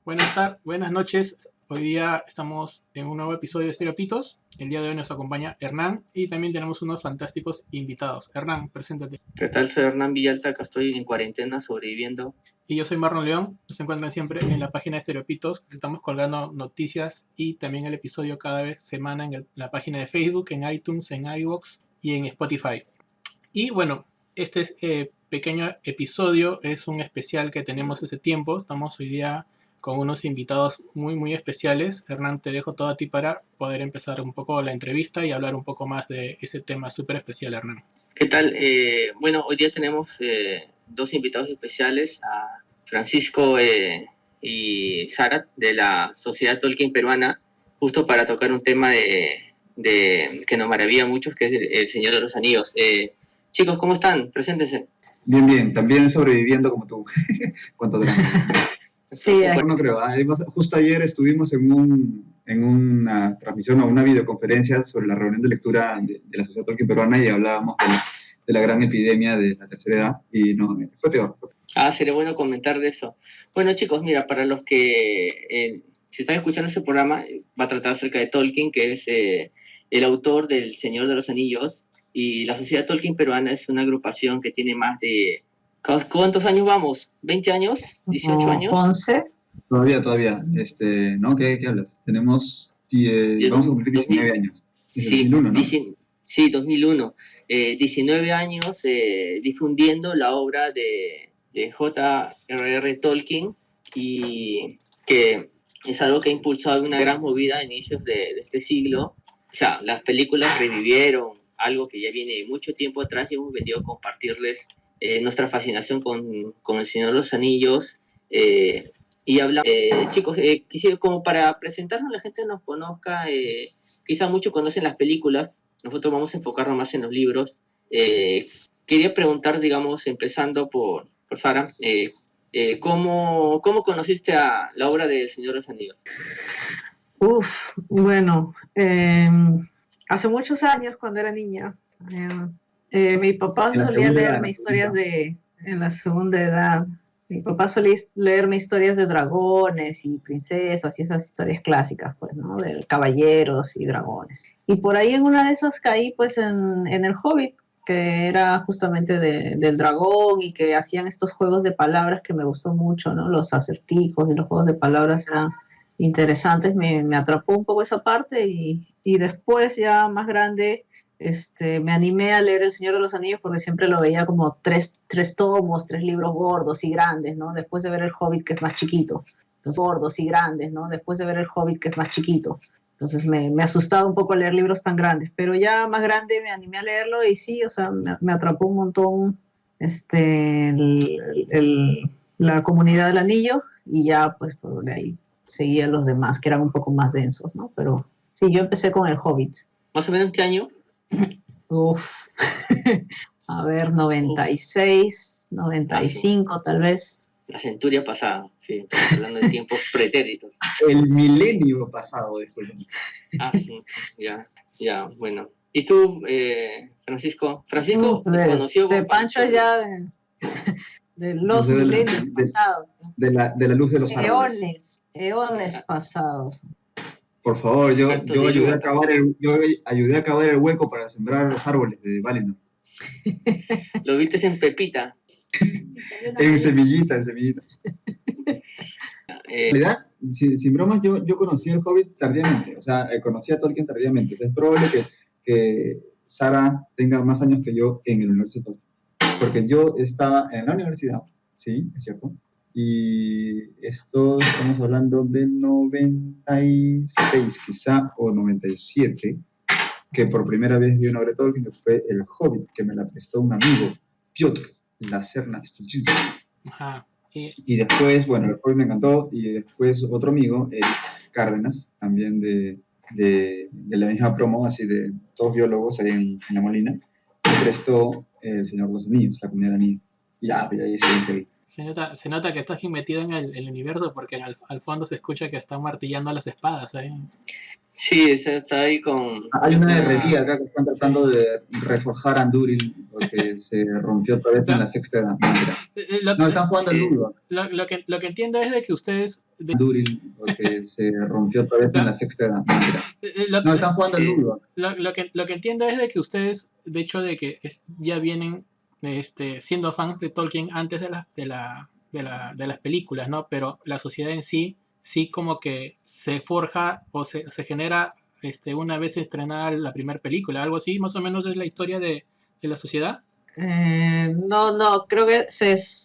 Buenas noches. Hoy día estamos en un nuevo episodio de Estereopitos. El día de hoy nos acompaña Hernán y también tenemos unos fantásticos invitados. Hernán, preséntate. ¿Qué tal? Soy Hernán Villalta, acá estoy en cuarentena sobreviviendo. Y yo soy Marlon León. Nos encuentran siempre en la página de Estereopitos. Estamos colgando noticias y también el episodio cada vez semana en la página de Facebook, en iTunes, en iVoox y en Spotify. Y bueno, este pequeño episodio es un especial que tenemos ese tiempo. Estamos hoy día con unos invitados muy especiales. Hernán, te dejo todo a ti para poder empezar un poco la entrevista y hablar un poco más de ese tema súper especial, Hernán. ¿Qué tal? Bueno, hoy día tenemos dos invitados especiales, a Francisco y Sara de la Sociedad Tolkien Peruana, justo para tocar un tema que nos maravilla a muchos, que es el Señor de los Anillos. Chicos, ¿cómo están? Preséntense. Bien, también sobreviviendo como tú. ¿Cuánto drama? Sí, no creo. Justo ayer estuvimos en una transmisión o una videoconferencia sobre la reunión de lectura de la Sociedad Tolkien Peruana y hablábamos de la gran epidemia de la tercera edad y no, fue peor. Sería bueno comentar de eso. Bueno, chicos, mira, para los que si están escuchando este programa, va a tratar acerca de Tolkien, que es el autor del Señor de los Anillos, y la Sociedad Tolkien Peruana es una agrupación que tiene más de... ¿Cuántos años vamos? ¿20 años? ¿18 años? 11. Todavía. ¿No? ¿Qué hablas? Tenemos... vamos a cumplir 19 años. Sí, 2001, ¿no? Sí, 2001. 19 años difundiendo la obra de J.R.R. Tolkien, y que es algo que ha impulsado una gran movida a inicios de este siglo. O sea, las películas revivieron algo que ya viene mucho tiempo atrás y hemos venido a compartirles nuestra fascinación con El Señor de los Anillos. Y hablamos, chicos, quisiera, como para presentarnos, la gente nos conozca, quizá muchos conocen las películas, nosotros vamos a enfocarnos más en los libros. Quería preguntar, digamos, empezando por Sara, ¿cómo conociste a la obra de El Señor de los Anillos? Bueno, hace muchos años, cuando era niña, mi papá solía leerme historias en la segunda edad. Mi papá solía leerme historias de dragones y princesas y esas historias clásicas, pues, ¿no? De caballeros y dragones. Y por ahí en una de esas caí, pues, en El Hobbit, que era justamente del dragón y que hacían estos juegos de palabras que me gustó mucho, ¿no? Los acertijos y los juegos de palabras eran interesantes, me atrapó un poco esa parte y después ya más grande me animé a leer El Señor de los Anillos porque siempre lo veía como tres tomos, 3 libros gordos y grandes, ¿no? Después de ver El Hobbit, que es más chiquito. Entonces, gordos y grandes, ¿no? Después de ver El Hobbit, que es más chiquito. Entonces me asustaba un poco leer libros tan grandes, pero ya más grande me animé a leerlo y sí, o sea, me atrapó un montón la comunidad del anillo y ya pues por ahí seguía los demás que eran un poco más densos, ¿no? Pero sí, yo empecé con El Hobbit. ¿Más o menos en qué año? A ver, 96, 95 tal vez. La centuria pasada, sí, estamos hablando de tiempos pretéritos. El milenio pasado, después. Sí, ya, bueno. ¿Y tú, Francisco? Francisco conoció... De Pancho ya de los milenios pasados. De la luz de los árboles. Eones pasados. Por favor, yo ayudé a acabar el hueco para sembrar los árboles de Valinor. ¿Lo viste en Pepita? En semillita. En realidad, sin bromas, yo conocí el Hobbit tardíamente, o sea, conocí a Tolkien tardíamente. O sea, es probable que Sara tenga más años que yo en el universo de Tolkien, porque yo estaba en la universidad, sí, es cierto, y estamos hablando del 96 quizá, o 97, que por primera vez vi una obra de Tolkien, que fue El Hobbit, que me la prestó un amigo, Piotr la Serna Stulczynski. Ajá. Y después, bueno, el Hobbit me encantó, y después otro amigo, Eric Cárdenas, también de la misma promo, así de todos biólogos ahí en La Molina, me prestó El Señor de los Anillos, La Comunidad del Anillo. Ya, pues ahí sí. Se nota que estás bien metido en el universo porque al fondo se escucha que están martillando las espadas ahí. Sí, está ahí con Hay una una... derretida acá que están tratando Sí. de reforjar Andúril porque se rompió otra vez en la sexta edad. No, mentira. Lo, No, están jugando al Sí. Ludo. lo que entiendo es de que ustedes... Andúril porque se rompió otra vez en la sexta edad. No, mentira. No, están jugando al Sí. Ludo. Lo que entiendo es de que ustedes, de hecho, de que ya vienen siendo fans de Tolkien antes de las películas, ¿no? Pero la sociedad en sí, sí como que se forja o se genera una vez estrenada la primera película, algo así, más o menos es la historia de la sociedad. No, creo que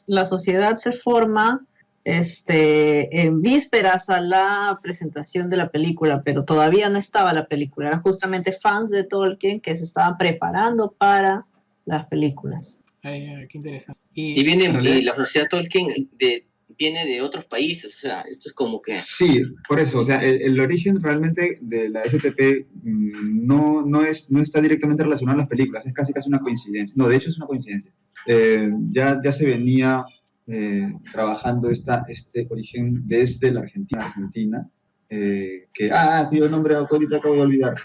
la sociedad se forma en vísperas a la presentación de la película, pero todavía no estaba la película. Eran justamente fans de Tolkien que se estaban preparando para las películas. Ay, qué interesante. Y la sociedad Tolkien viene de otros países, o sea, esto es como que... Sí, por eso, o sea, el origen realmente de la STP no está directamente relacionado a las películas, es casi una coincidencia. No, de hecho es una coincidencia. Ya se venía trabajando este origen desde la Argentina, cuyo nombre ahorita acabo de olvidar.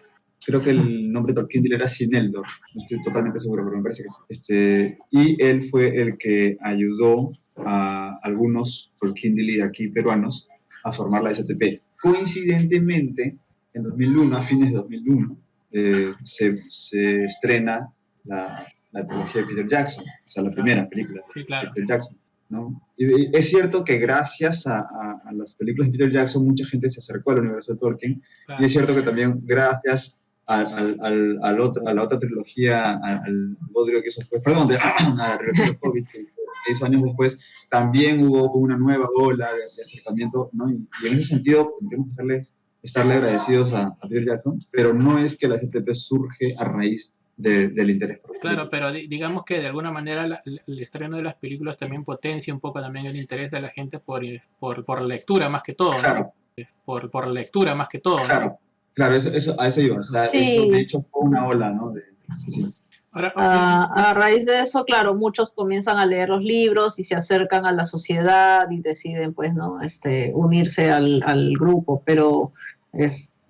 Creo que el nombre de Tolkien era Sineldor, no estoy totalmente seguro, pero me parece que sí. Y él fue el que ayudó a algunos Tolkien aquí peruanos a formar la STP. Coincidentemente, en 2001, a fines de 2001, se estrena la trilogía de Peter Jackson, o sea, la primera película Sí, de claro. Peter Jackson, ¿no? Y es cierto que gracias a las películas de Peter Jackson mucha gente se acercó al universo de Tolkien, Claro. y es cierto que también gracias a la otra trilogía, al Bodrio que hizo después, perdón, a la trilogía de los Hobbits, que hizo años después, también hubo una nueva ola de acercamiento, ¿no? Y en ese sentido tendríamos que estarle agradecidos a Peter Jackson, pero no es que la STP surge a raíz del interés por Claro, pero digamos que de alguna manera el estreno de las películas también potencia un poco también el interés de la gente por lectura más que todo, ¿no? Claro. Por lectura más que todo, ¿no? Claro, eso, a eso iba. O sea, Sí. eso de hecho fue una ola, ¿no? Sí. Ahora, A raíz de eso, claro, muchos comienzan a leer los libros y se acercan a la sociedad y deciden, pues, ¿no? Unirse al grupo, pero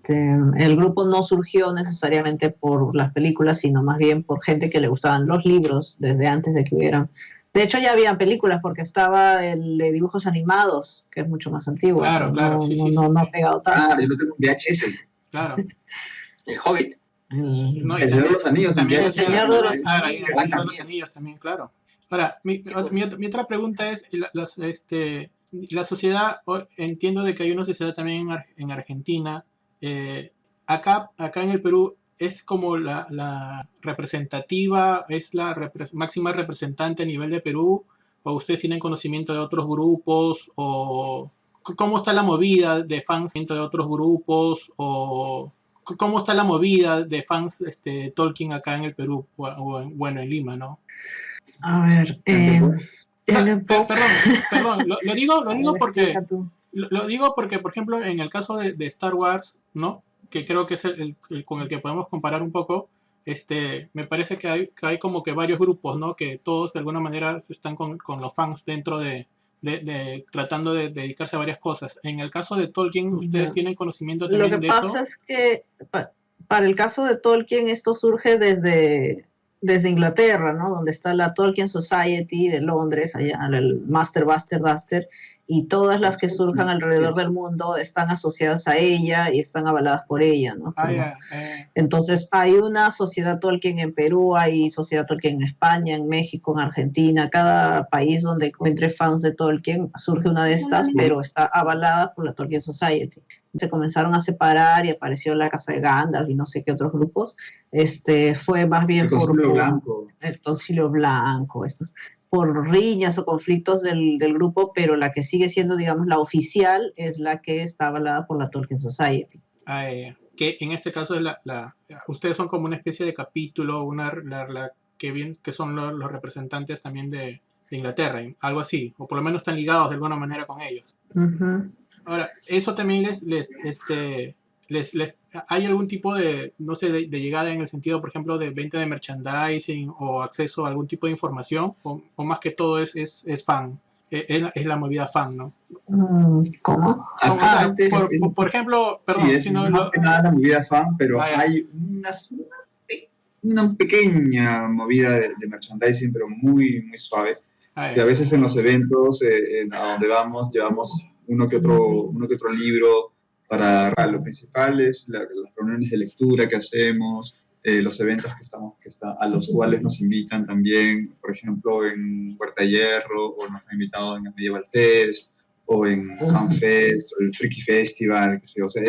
el grupo no surgió necesariamente por las películas, sino más bien por gente que le gustaban los libros desde antes de que hubieran. De hecho, ya habían películas porque estaba el de dibujos animados, que es mucho más antiguo. Claro, sí. No ha pegado tanto. Ah, yo lo tengo en VHS. Claro. El Hobbit. No, El Señor de los Anillos. También El Señor de los Claro, Anillos. el Señor de los Anillos también, claro. Ahora, mi otra pregunta es, la sociedad, entiendo de que hay una sociedad también en Argentina, acá en el Perú es como la representativa, es la máxima representante a nivel de Perú, o ustedes tienen conocimiento de otros grupos, o cómo está la movida de fans de otros grupos, o cómo está la movida de fans Tolkien acá en el Perú, bueno, en Lima, ¿no? A ver, O sea, perdón, lo digo porque explica tú. lo digo porque, por ejemplo, en el caso de Star Wars, ¿no? Que creo que es el con el que podemos comparar un poco, me parece que hay como que varios grupos, ¿no? Que todos de alguna manera están con los fans dentro de tratando de dedicarse a varias cosas. En el caso de Tolkien, ¿ustedes tienen conocimiento Lo también que de eso? pasa es que para el caso de Tolkien esto surge desde Inglaterra, ¿no? Donde está la Tolkien Society de Londres, allá el Master Buster Duster, y todas las que surjan alrededor del mundo están asociadas a ella y están avaladas por ella, ¿no? Entonces hay una sociedad Tolkien en Perú, hay sociedad Tolkien en España, en México, en Argentina, cada país donde encuentre fans de Tolkien surge una de estas, pero está avalada por la Tolkien Society. Se comenzaron a separar y apareció la Casa de Gandalf y no sé qué otros grupos. Fue más bien el Concilio Blanco, por riñas o conflictos del grupo, pero la que sigue siendo, digamos, la oficial es la que está avalada por la Tolkien Society. Que en este caso es ustedes son como una especie de capítulo, que son los representantes también de Inglaterra, algo así, o por lo menos están ligados de alguna manera con ellos. Uh-huh. Ahora, eso también ¿hay algún tipo de, no sé, de llegada en el sentido, por ejemplo, de venta de merchandising o acceso a algún tipo de información? ¿O más que todo es fan? Es la movida fan, ¿no? ¿Cómo? O sea, Antes, por ejemplo, perdón, sí, es si no más que nada la movida fan, pero Ah, ya. hay una pequeña movida de merchandising, pero muy, muy suave. Y a veces en los eventos a donde vamos, llevamos uno que otro libro para lo principal es las reuniones de lectura que hacemos, los eventos a los cuales nos invitan también, por ejemplo, en Huerta de Hierro, o nos han invitado en el Medieval Fest, o en FanFest, o el Freaky Festival, que sé yo. O sea,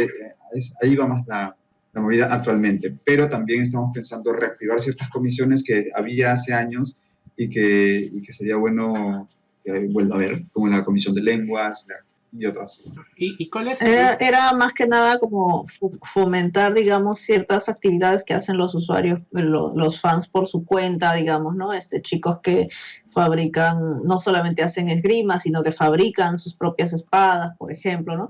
ahí va más la movida actualmente. Pero también estamos pensando reactivar ciertas comisiones que había hace años y que sería bueno que vuelva a ver, como la Comisión de Lenguas y otras. ¿Y cuál es? Era más que nada como fomentar, digamos, ciertas actividades que hacen los usuarios, los fans por su cuenta, digamos, ¿no? Chicos que fabrican, no solamente hacen esgrima, sino que fabrican sus propias espadas, por ejemplo, ¿no?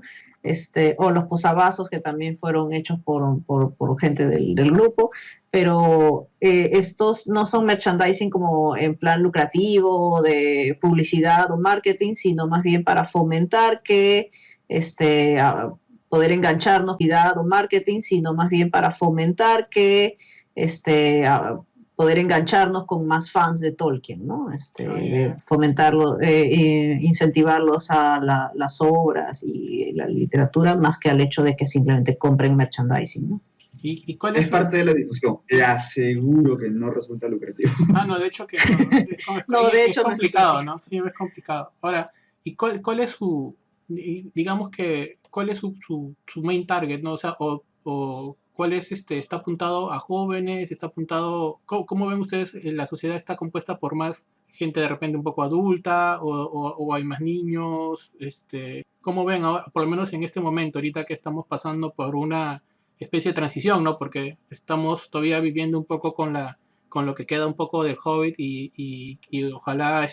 O los posavasos que también fueron hechos por gente del grupo, pero estos no son merchandising como en plan lucrativo, de publicidad o marketing, sino más bien para fomentar que a poder engancharnos, publicidad o marketing, sino más bien para fomentar que a poder engancharnos con más fans de Tolkien, ¿no? Fomentarlo, incentivarlos a las obras y la literatura, más que al hecho de que simplemente compren merchandising, ¿no? ¿Y cuál es parte de la discusión. Le aseguro que no resulta lucrativo. No, de hecho que no. Es complicado, ¿no? Sí, es complicado. Ahora, ¿y cuál es su, digamos que, cuál es su main target, ¿no? O sea, o cuál es, está apuntado a jóvenes, está apuntado, ¿cómo ven ustedes? ¿La sociedad está compuesta por más gente de repente un poco adulta o hay más niños? ¿Cómo ven ahora, por lo menos en este momento, ahorita que estamos pasando por una especie de transición, ¿no? Porque estamos todavía viviendo un poco con lo que queda un poco del Hobbit y ojalá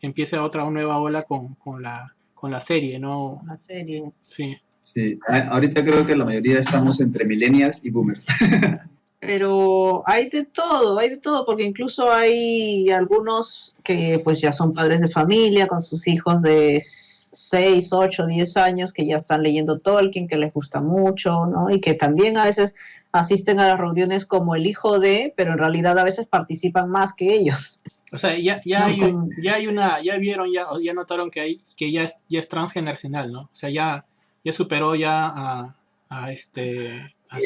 empiece una nueva ola con la serie, ¿no? La serie. Sí. Sí, ahorita creo que la mayoría estamos entre millennials y boomers. Pero hay de todo, porque incluso hay algunos que pues ya son padres de familia con sus hijos de 6, 8, 10 años que ya están leyendo Tolkien, que les gusta mucho, ¿no? Y que también a veces asisten a las reuniones como el hijo de, pero en realidad a veces participan más que ellos. O sea, ya notaron que ya es transgeneracional, ¿no? O sea, ya superó a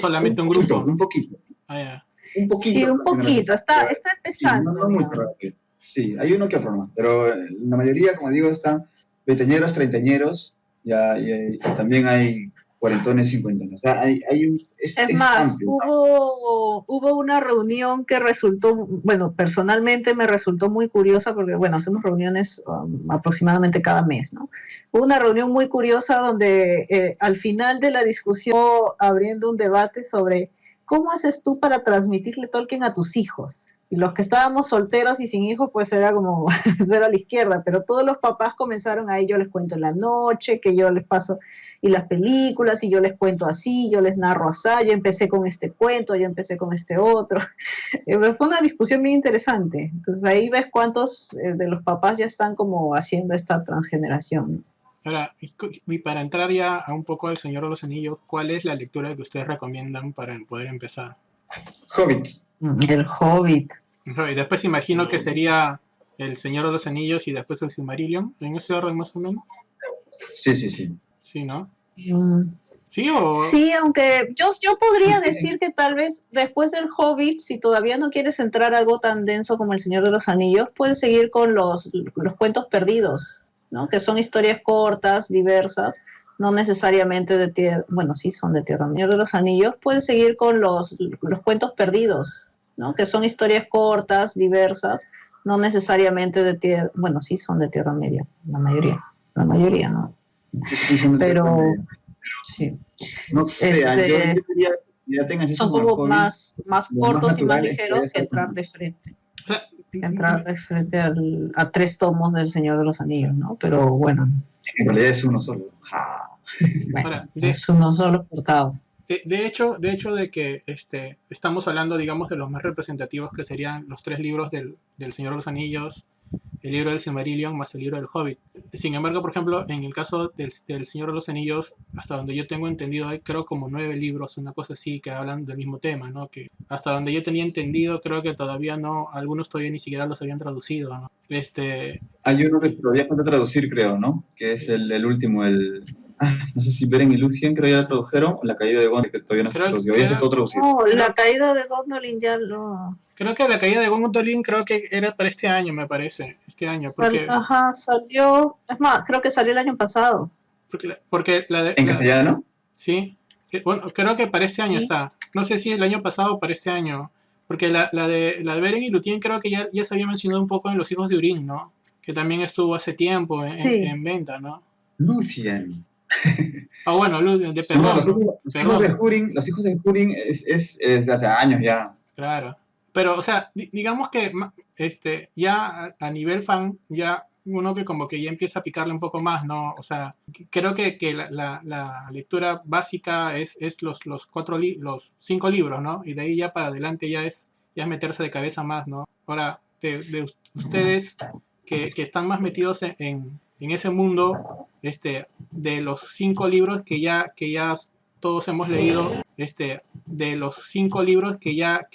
solamente un grupo. Un poquito. Ya. Un poquito. Sí, un poquito, está empezando. Sí, no muy rápido. Sí, hay uno que otro más, pero la mayoría, como digo, están veinteañeros, treintañeros, y también hay cuarentones, cincuentones. O sea, es más, amplio. hubo una reunión que resultó, bueno, personalmente me resultó muy curiosa porque, bueno, hacemos reuniones aproximadamente cada mes, ¿no? Hubo una reunión muy curiosa donde al final de la discusión, abriendo un debate sobre cómo haces tú para transmitirle Tolkien a tus hijos. Y los que estábamos solteros y sin hijos, pues era como cero a la izquierda, pero todos los papás comenzaron ahí, yo les cuento en la noche, que yo les paso, y las películas, y yo les cuento así, yo les narro así, yo empecé con este cuento, yo empecé con este otro. Fue una discusión muy interesante. Entonces ahí ves cuántos de los papás ya están como haciendo esta transgeneración. Ahora, y para entrar ya a un poco al Señor de los Anillos, ¿cuál es la lectura que ustedes recomiendan para poder empezar? Hobbit. El Hobbit. Y después imagino que sería el Señor de los Anillos y después el Silmarillion, en ese orden más o menos. Sí. Sí, ¿no? ¿Sí o...? Sí, aunque yo podría decir que tal vez después del Hobbit, si todavía no quieres entrar a algo tan denso como el Señor de los Anillos, puedes seguir con los cuentos perdidos, ¿no? Que son historias cortas, diversas, no necesariamente de tierra, bueno, sí son de tierra. El Señor de los Anillos, puedes seguir con los cuentos perdidos, ¿no? Que son historias cortas, diversas, no necesariamente de tierra, bueno, sí son de Tierra Media, la mayoría, ¿no? Sí, pero sí. No sé, yo diría, son como más cortos y más ligeros que entrar de frente. Entrar de frente a 3 tomos del Señor de los Anillos, ¿no? Pero bueno. En realidad es uno solo. Bueno, es uno solo cortado. De hecho de que estamos hablando, digamos, de los más representativos que serían los tres libros del Señor de los Anillos, el libro del Silmarillion más el libro del Hobbit. Sin embargo, por ejemplo, en el caso del Señor de los Anillos, hasta donde yo tengo entendido, hay creo como 9 libros, una cosa así, que hablan del mismo tema, ¿no? Que hasta donde yo tenía entendido, creo que todavía no, algunos todavía ni siquiera los habían traducido, ¿no? Hay uno que todavía falta traducir, creo, ¿no? Que es el último, no sé si Beren y Lucien, creo que ya la tradujeron, o La caída de Gondor, que todavía no se tradució. Ya está todo traducido. No, La caída de Gondolin ya lo... Creo que La caída de Gondolin creo que era para este año, me parece. Este año, salió... Es más, creo que salió el año pasado. Porque la de... ¿En castellano? Sí. Bueno, creo que para este año Sí. está. No sé si el año pasado o para este año. Porque la de Beren y Lúthien creo que ya se había mencionado un poco en Los hijos de Urín, ¿no? Que también estuvo hace tiempo Sí. en venta, ¿no? Lucien. Ah, bueno, Lúthien, No, perdón. los hijos de Húrin es de hace años ya. Claro. Pero, o sea, digamos que ya a nivel fan, ya uno que como que ya empieza a picarle un poco más, ¿no? O sea, creo que la lectura básica es los 5 libros, ¿no? Y de ahí ya para adelante ya es meterse de cabeza más, ¿no? Ahora, de ustedes que están más metidos en ese mundo, de los 5 libros que ya todos hemos leído, de los 5 libros que ya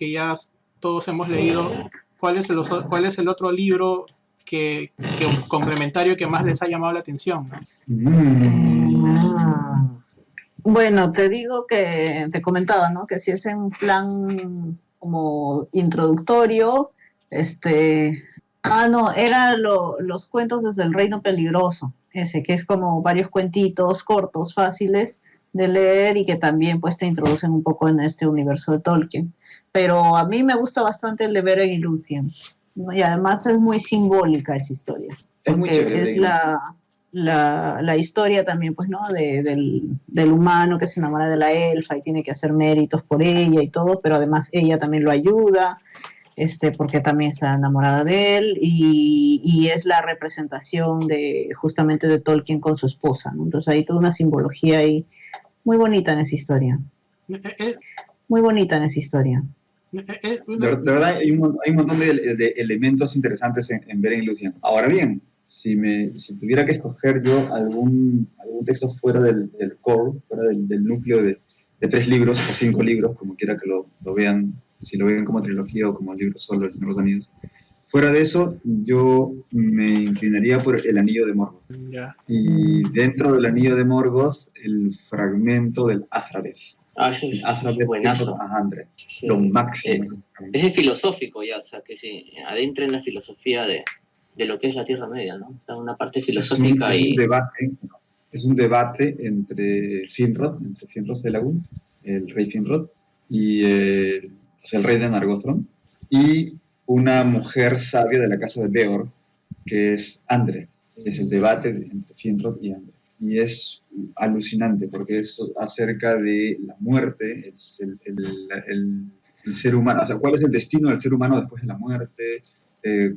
todos hemos leído, ¿cuál es el otro libro que complementario que más les ha llamado la atención, ¿no? Bueno, te digo que te comentaba, ¿no? Que si es en plan como introductorio, no, eran los cuentos desde el Reino Peligroso, ese que es como varios cuentitos cortos, fáciles de leer y que también pues te introducen un poco en este universo de Tolkien. Pero a mí me gusta bastante el de Beren y Lúthien, ¿no? Y además es muy simbólica esa historia. Es muy chévere. Es la historia también, pues, ¿no? Del humano que se enamora de la elfa y tiene que hacer méritos por ella y todo, pero además ella también lo ayuda, porque también está enamorada de él y es la representación justamente de Tolkien con su esposa, ¿no? Entonces hay toda una simbología ahí muy bonita en esa historia. Muy bonita en esa historia. De verdad, hay un montón de elementos interesantes en Beren y Lúthien. Ahora bien, si tuviera que escoger yo algún texto fuera del core, fuera del núcleo de 3 libros o 5 libros, como quiera que lo vean, si lo ven como trilogía o como libro solo, El Señor de los Anillos, fuera de eso, yo me inclinaría por El Anillo de Morgoth. Ya. Y dentro del Anillo de Morgoth, el fragmento del Azraeth. Sí, buenazo. Sí. Lo máximo. Ese es filosófico ya, o sea, que se adentra en la filosofía de lo que es la Tierra Media, ¿no? O sea, una parte filosófica es un debate entre Finrod Felagund, el rey Finrod, y el rey de Nargothrond, y una mujer sabia de la casa de Beor, que es Andre. Es el debate entre Finrod y Andre. Y es alucinante porque es acerca de la muerte, el ser humano, o sea, cuál es el destino del ser humano después de la muerte,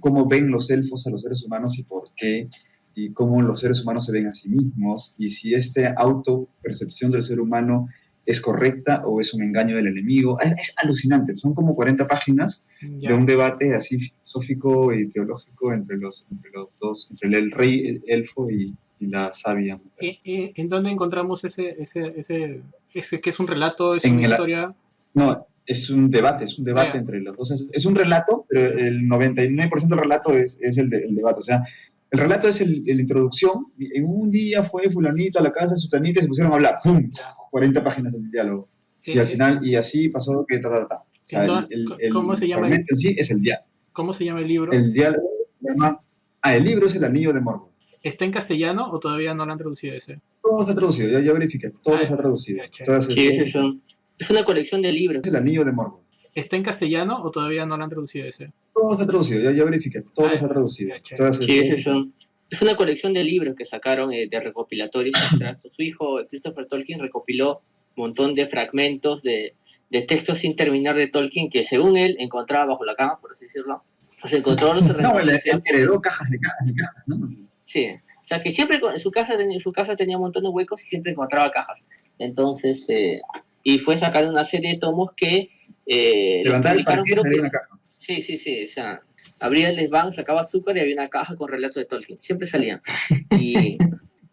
cómo ven los elfos a los seres humanos y por qué, y cómo los seres humanos se ven a sí mismos, y si esta autopercepción del ser humano es correcta o es un engaño del enemigo. Es alucinante, son como 40 páginas de un debate así filosófico y teológico entre los dos, entre el rey, el elfo y la sabia. ¿Y en dónde encontramos ese que es un relato, es una historia? No, es un debate entre los dos. Es un relato, pero el 99% del relato es el debate. O sea, el relato es la introducción. En un día fue fulanito a la casa de sutanita y se pusieron a hablar. ¡Pum! 40 páginas del diálogo. Y al final, y así pasó que O sea, ¿cómo se llama? En sí es el diálogo. ¿Cómo se llama el libro? El diálogo se llama... el libro es El Anillo de Morgoth. ¿Está en castellano o todavía no lo han traducido ese? Todo está traducido, ya verifiqué. Todo está traducido. Sí, es una colección de libros. Es El Anillo de Morgoth. ¿Está en castellano o todavía no lo han traducido ese? Todo está traducido, ya verifiqué. Todo está traducido. Sí, es una colección de libros que sacaron de recopilatorios extractos. Su hijo, Christopher Tolkien, recopiló un montón de fragmentos de textos sin terminar de Tolkien que, según él, encontraba bajo la cama, por así decirlo. Los encontró, los él heredó cajas de cajas, ¿no? Sí, o sea que siempre en su casa tenía un montón de huecos y siempre encontraba cajas. Entonces, y fue sacar una serie de tomos que los Levantar el publicaron, paquete y creo salir que... una caja. Sí, o sea, abría el desván, sacaba azúcar y había una caja con relatos de Tolkien, siempre salían.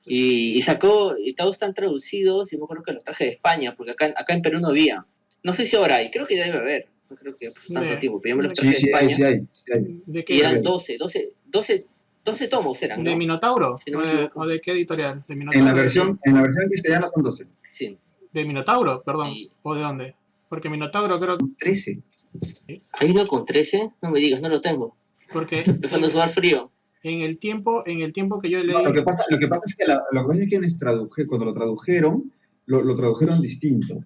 Y sacó, y todos están traducidos, y me acuerdo que los traje de España, porque acá en Perú no había. No sé si ahora hay, creo que debe haber, no creo que por tanto De- tiempo, pero yo me los de- traje Sí, de España, sí hay. ¿De y qué? eran 12 tomos eran, ¿De ¿no? Minotauro? Si no me equivoco. ¿O de qué editorial? ¿De En Minotauro? la versión en castellano son 12. Sí. ¿De Minotauro? Perdón. Y ¿O de dónde? Porque Minotauro creo 13. hay uno con 13, no me digas, no lo tengo. porque Empezando a sudar frío. en el tiempo que yo No, leí, lo que pasa es que lo que pasa es que cuando lo tradujeron, lo tradujeron distinto.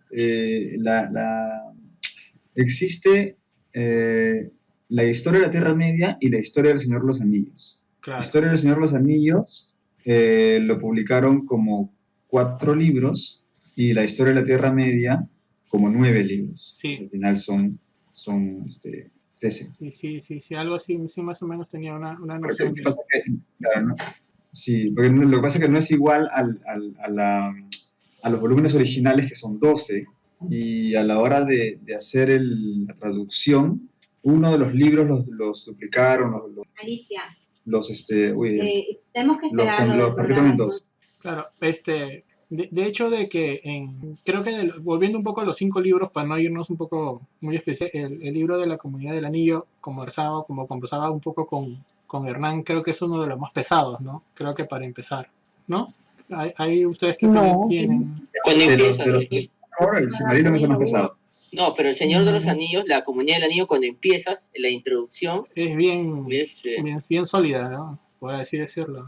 Existe la historia de la Tierra Media y la historia del Señor de los Anillos. La claro, historia del Señor de los Anillos lo publicaron como 4 libros y la historia de la Tierra Media como 9 libros. Sí. Al final son 13. sí, algo así, sí, más o menos tenía una Porque noción lo de que eso. pasa es que, claro, ¿no? Sí, porque lo que pasa es que no es igual a los volúmenes originales, que son 12, y a la hora de hacer la traducción, uno de los libros los duplicaron, Alicia, los tenemos que esperar lo del partieron en programa. dos. Claro, de hecho de que creo que volviendo un poco a los 5 libros, para no irnos un poco muy especial, el libro de la Comunidad del Anillo, como conversaba un poco con Hernán, creo que es uno de los más pesados, ¿no? Creo que para empezar, ¿no? ¿Hay ustedes qué No. opinión tienen? Cuando empieza, Ahora el Silmarillion es el más pesado. no, pero el Señor de los Anillos, la Comunidad del Anillo, cuando empiezas, la introducción Es bien es... bien sólida, ¿no? Por así decirlo.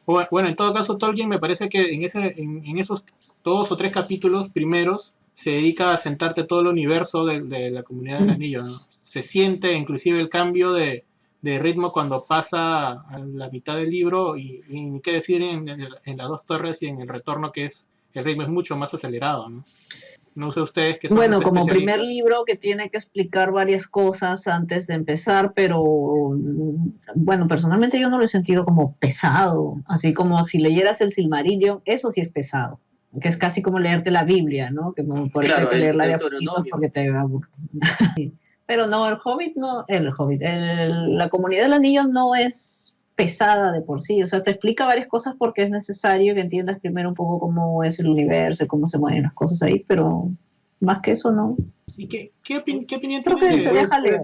Bueno, en todo caso, Tolkien me parece que en esos 2 o 3 capítulos primeros se dedica a sentarte todo el universo de la Comunidad del Anillo, ¿no? Se siente inclusive el cambio de ritmo cuando pasa a la mitad del libro y ni qué decir en las 2 torres y en el retorno, que el ritmo es mucho más acelerado, ¿no? No sé ustedes que son Bueno, los como primer especialistas. libro que tiene que explicar varias cosas antes de empezar, pero bueno, personalmente yo no lo he sentido como pesado, así como si leyeras el Silmarillion, eso sí es pesado, que es casi como leerte la Biblia, ¿no? Que por eso Claro, hay que el leerla de a Deuteronomio. poquitos porque te aburre. Pero no, el Hobbit, la Comunidad del Anillo no es pesada de por sí, o sea, te explica varias cosas porque es necesario que entiendas primero un poco cómo es el universo y cómo se mueven las cosas ahí, pero más que eso no. ¿Y qué opinión Creo tienen que se deja leer.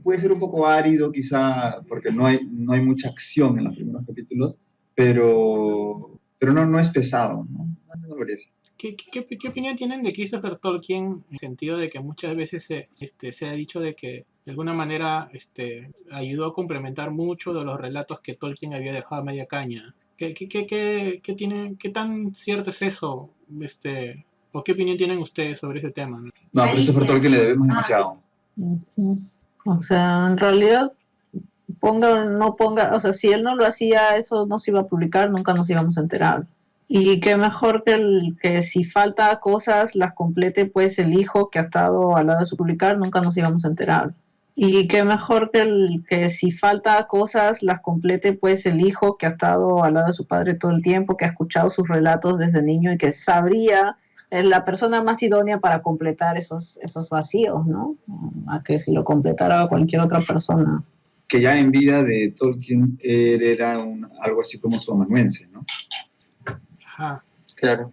Puede ser un poco árido quizá, porque no hay mucha acción en los primeros capítulos, pero no es pesado, ¿no? No lo parece. ¿Qué opinión tienen de Christopher Tolkien en el sentido de que muchas veces se ha dicho de que de alguna manera ayudó a complementar mucho de los relatos que Tolkien había dejado a media caña? ¿Qué tan cierto es eso? ¿O qué opinión tienen ustedes sobre ese tema, ¿no? No, a Christopher Tolkien le debemos demasiado. O sea, en realidad, ponga o no ponga, o sea, si él no lo hacía, eso no se iba a publicar, nunca nos íbamos a enterar. Y qué mejor que si falta cosas, las complete pues el hijo que ha estado al lado de su publicar, nunca nos íbamos a enterar. Y qué mejor que si falta cosas, las complete pues el hijo que ha estado al lado de su padre todo el tiempo, que ha escuchado sus relatos desde niño y que sabría, es la persona más idónea para completar esos vacíos, ¿no? A que si lo completara cualquier otra persona. Que ya en vida de Tolkien era algo así como su amanuense, ¿no? Ajá. Claro.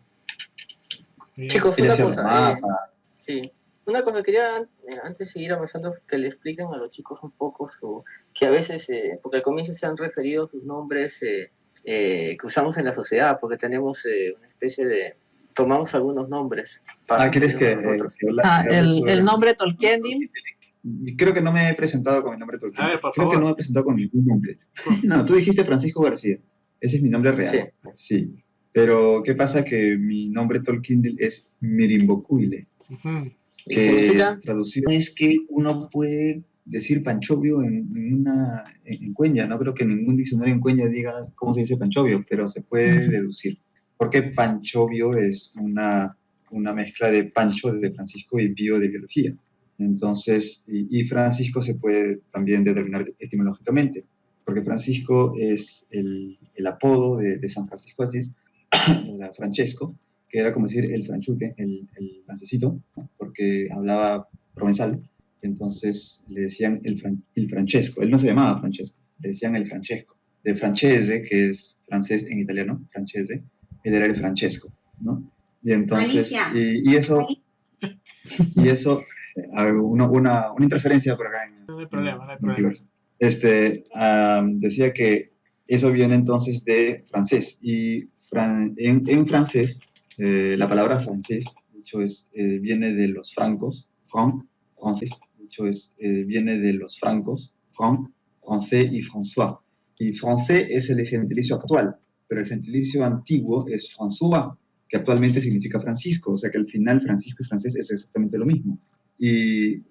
Bien. Chicos, Él una hacía cosa. los mapas. Sí. Una cosa, quería antes de seguir avanzando, que le expliquen a los chicos un poco que a veces, porque al comienzo se han referido sus nombres que usamos en la sociedad, porque tenemos una especie de, tomamos algunos nombres. ¿Quieres que el nombre Tolkien? Creo que no me he presentado con mi nombre Tolkien. A ver, por Creo favor. que no me he presentado con ningún nombre. No, tú dijiste Francisco García. Ese es mi nombre real. Sí. Pero, ¿qué pasa? Que mi nombre Tolkien es Mirimbocuile. Uh-huh. ¿Y qué significa? Traducido es que uno puede decir Panchovio en cuenya. No creo que ningún diccionario en cuenya diga cómo se dice Panchovio, pero se puede deducir. Porque Panchovio es una mezcla de Pancho de Francisco y Bio de biología. Entonces, y Francisco se puede también determinar etimológicamente, porque Francisco es el apodo de San Francisco Asís, o sea, Francesco, que era como decir el franchute, el francesito, ¿no? Porque hablaba provenzal, entonces le decían el Francesco. Él no se llamaba Francesco, le decían el Francesco. De francese, que es francés en italiano, francese, él era el Francesco, ¿no? Y entonces, y eso, una interferencia por acá No hay problema, no hay el problema. multiverso. Decía que eso viene entonces de francés, y en francés, la palabra francés, dicho viene de los francos, franc, francés, dicho viene de los francos, franc, français y François. Y français es el gentilicio actual, pero el gentilicio antiguo es François, que actualmente significa Francisco, o sea que al final Francisco y francés es exactamente lo mismo. Y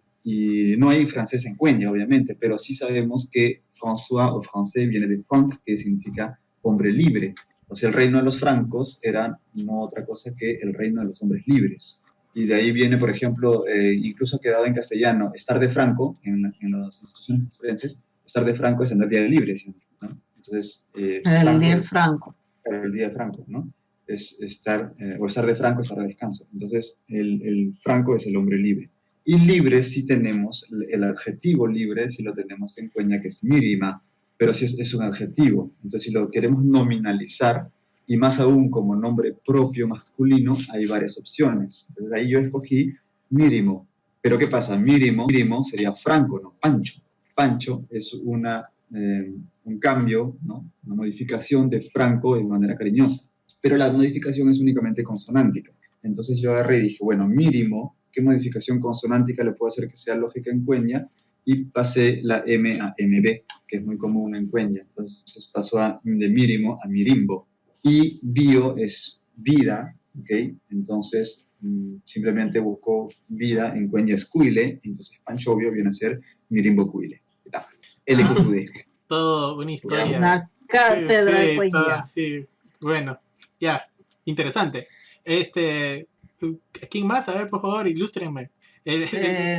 no hay francés en Cuenya, obviamente, pero sí sabemos que François o français viene de franc, que significa hombre libre. O sea, el reino de los francos era no otra cosa que el reino de los hombres libres. Y de ahí viene, por ejemplo, incluso ha quedado en castellano, estar de franco, en las instituciones forenses, estar de franco es andar día libre, ¿no? Entonces, El franco día del Franco. el día de franco, ¿no? Es estar, o estar de franco, estar de descanso. Entonces, el franco es el hombre libre. Y libre sí tenemos, el adjetivo libre sí lo tenemos en Cuenya, que es mírima, pero sí es un adjetivo. Entonces, si lo queremos nominalizar, y más aún como nombre propio masculino, hay varias opciones. Entonces, ahí yo escogí mírimo. Pero ¿qué pasa? Mírimo sería franco, no Pancho. Pancho es un cambio, ¿no? Una modificación de franco de manera cariñosa. Pero la modificación es únicamente consonántica. Entonces yo agarré y dije, bueno, mínimo, ¿qué modificación consonántica le puedo hacer que sea lógica en Cuenya? Y pasé la M a MB, que es muy común en Cuenya. Entonces pasó de mínimo a mirimbo. Y bio es vida, ¿ok? Entonces simplemente busco vida en Cuenya es cuile, entonces Panchovio viene a ser mirimbo cuile. LQD. Todo una historia. Una cátedra de Cuenya. Todo, sí. Bueno, ya, interesante. ¿Quién más? A ver, por favor, ilústrenme.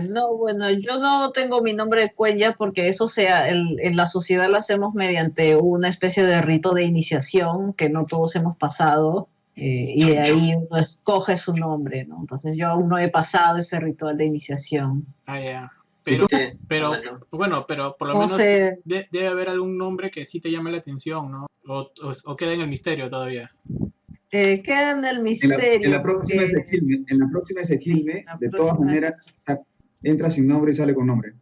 No, bueno, yo no tengo mi nombre de Cuenya porque eso en la sociedad lo hacemos mediante una especie de rito de iniciación que no todos hemos pasado, y de ahí uno escoge su nombre, ¿no? Entonces yo aún no he pasado ese ritual de iniciación. Ya. Pero bueno, pero por lo menos debe haber algún nombre que sí te llame la atención, ¿no? O queda en el misterio todavía. Queda en el misterio. En la próxima Ezequilme, de todas maneras, entra sin nombre y sale con nombre.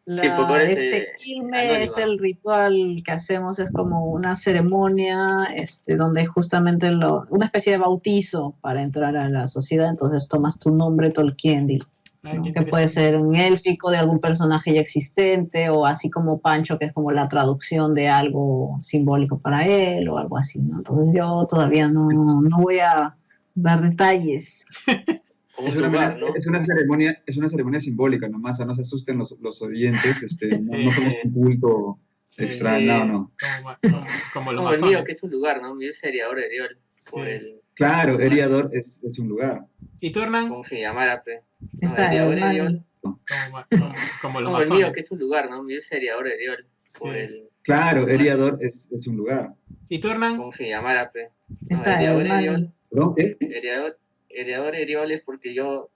Ezequilme es el ritual que hacemos, es como una ceremonia donde justamente una especie de bautizo para entrar a la sociedad, entonces tomas tu nombre Tolkiendi, ¿no? Que puede ser un élfico de algún personaje ya existente, o así como Pancho, que es como la traducción de algo simbólico para él, o algo así, ¿no? Entonces yo todavía no voy a dar detalles. Es una ceremonia simbólica nomás, no se asusten los oyentes, no somos un culto extraño, no. Como lo como el mío, que es un lugar, ¿no? Mi seriador Eriol. Claro, Eriador es un lugar. ¿Y tú, Hernán? ¿Cómo se llamara, pe? Está Eriol. Como lo como el mío, que es un lugar, ¿no? Mi seriador Eriol. Claro, Eriador es un lugar. ¿Y tú, Hernán? ¿Cómo se llamara, pe? Está Eriol. ¿Perdón, qué? Heredador Eriol es porque yo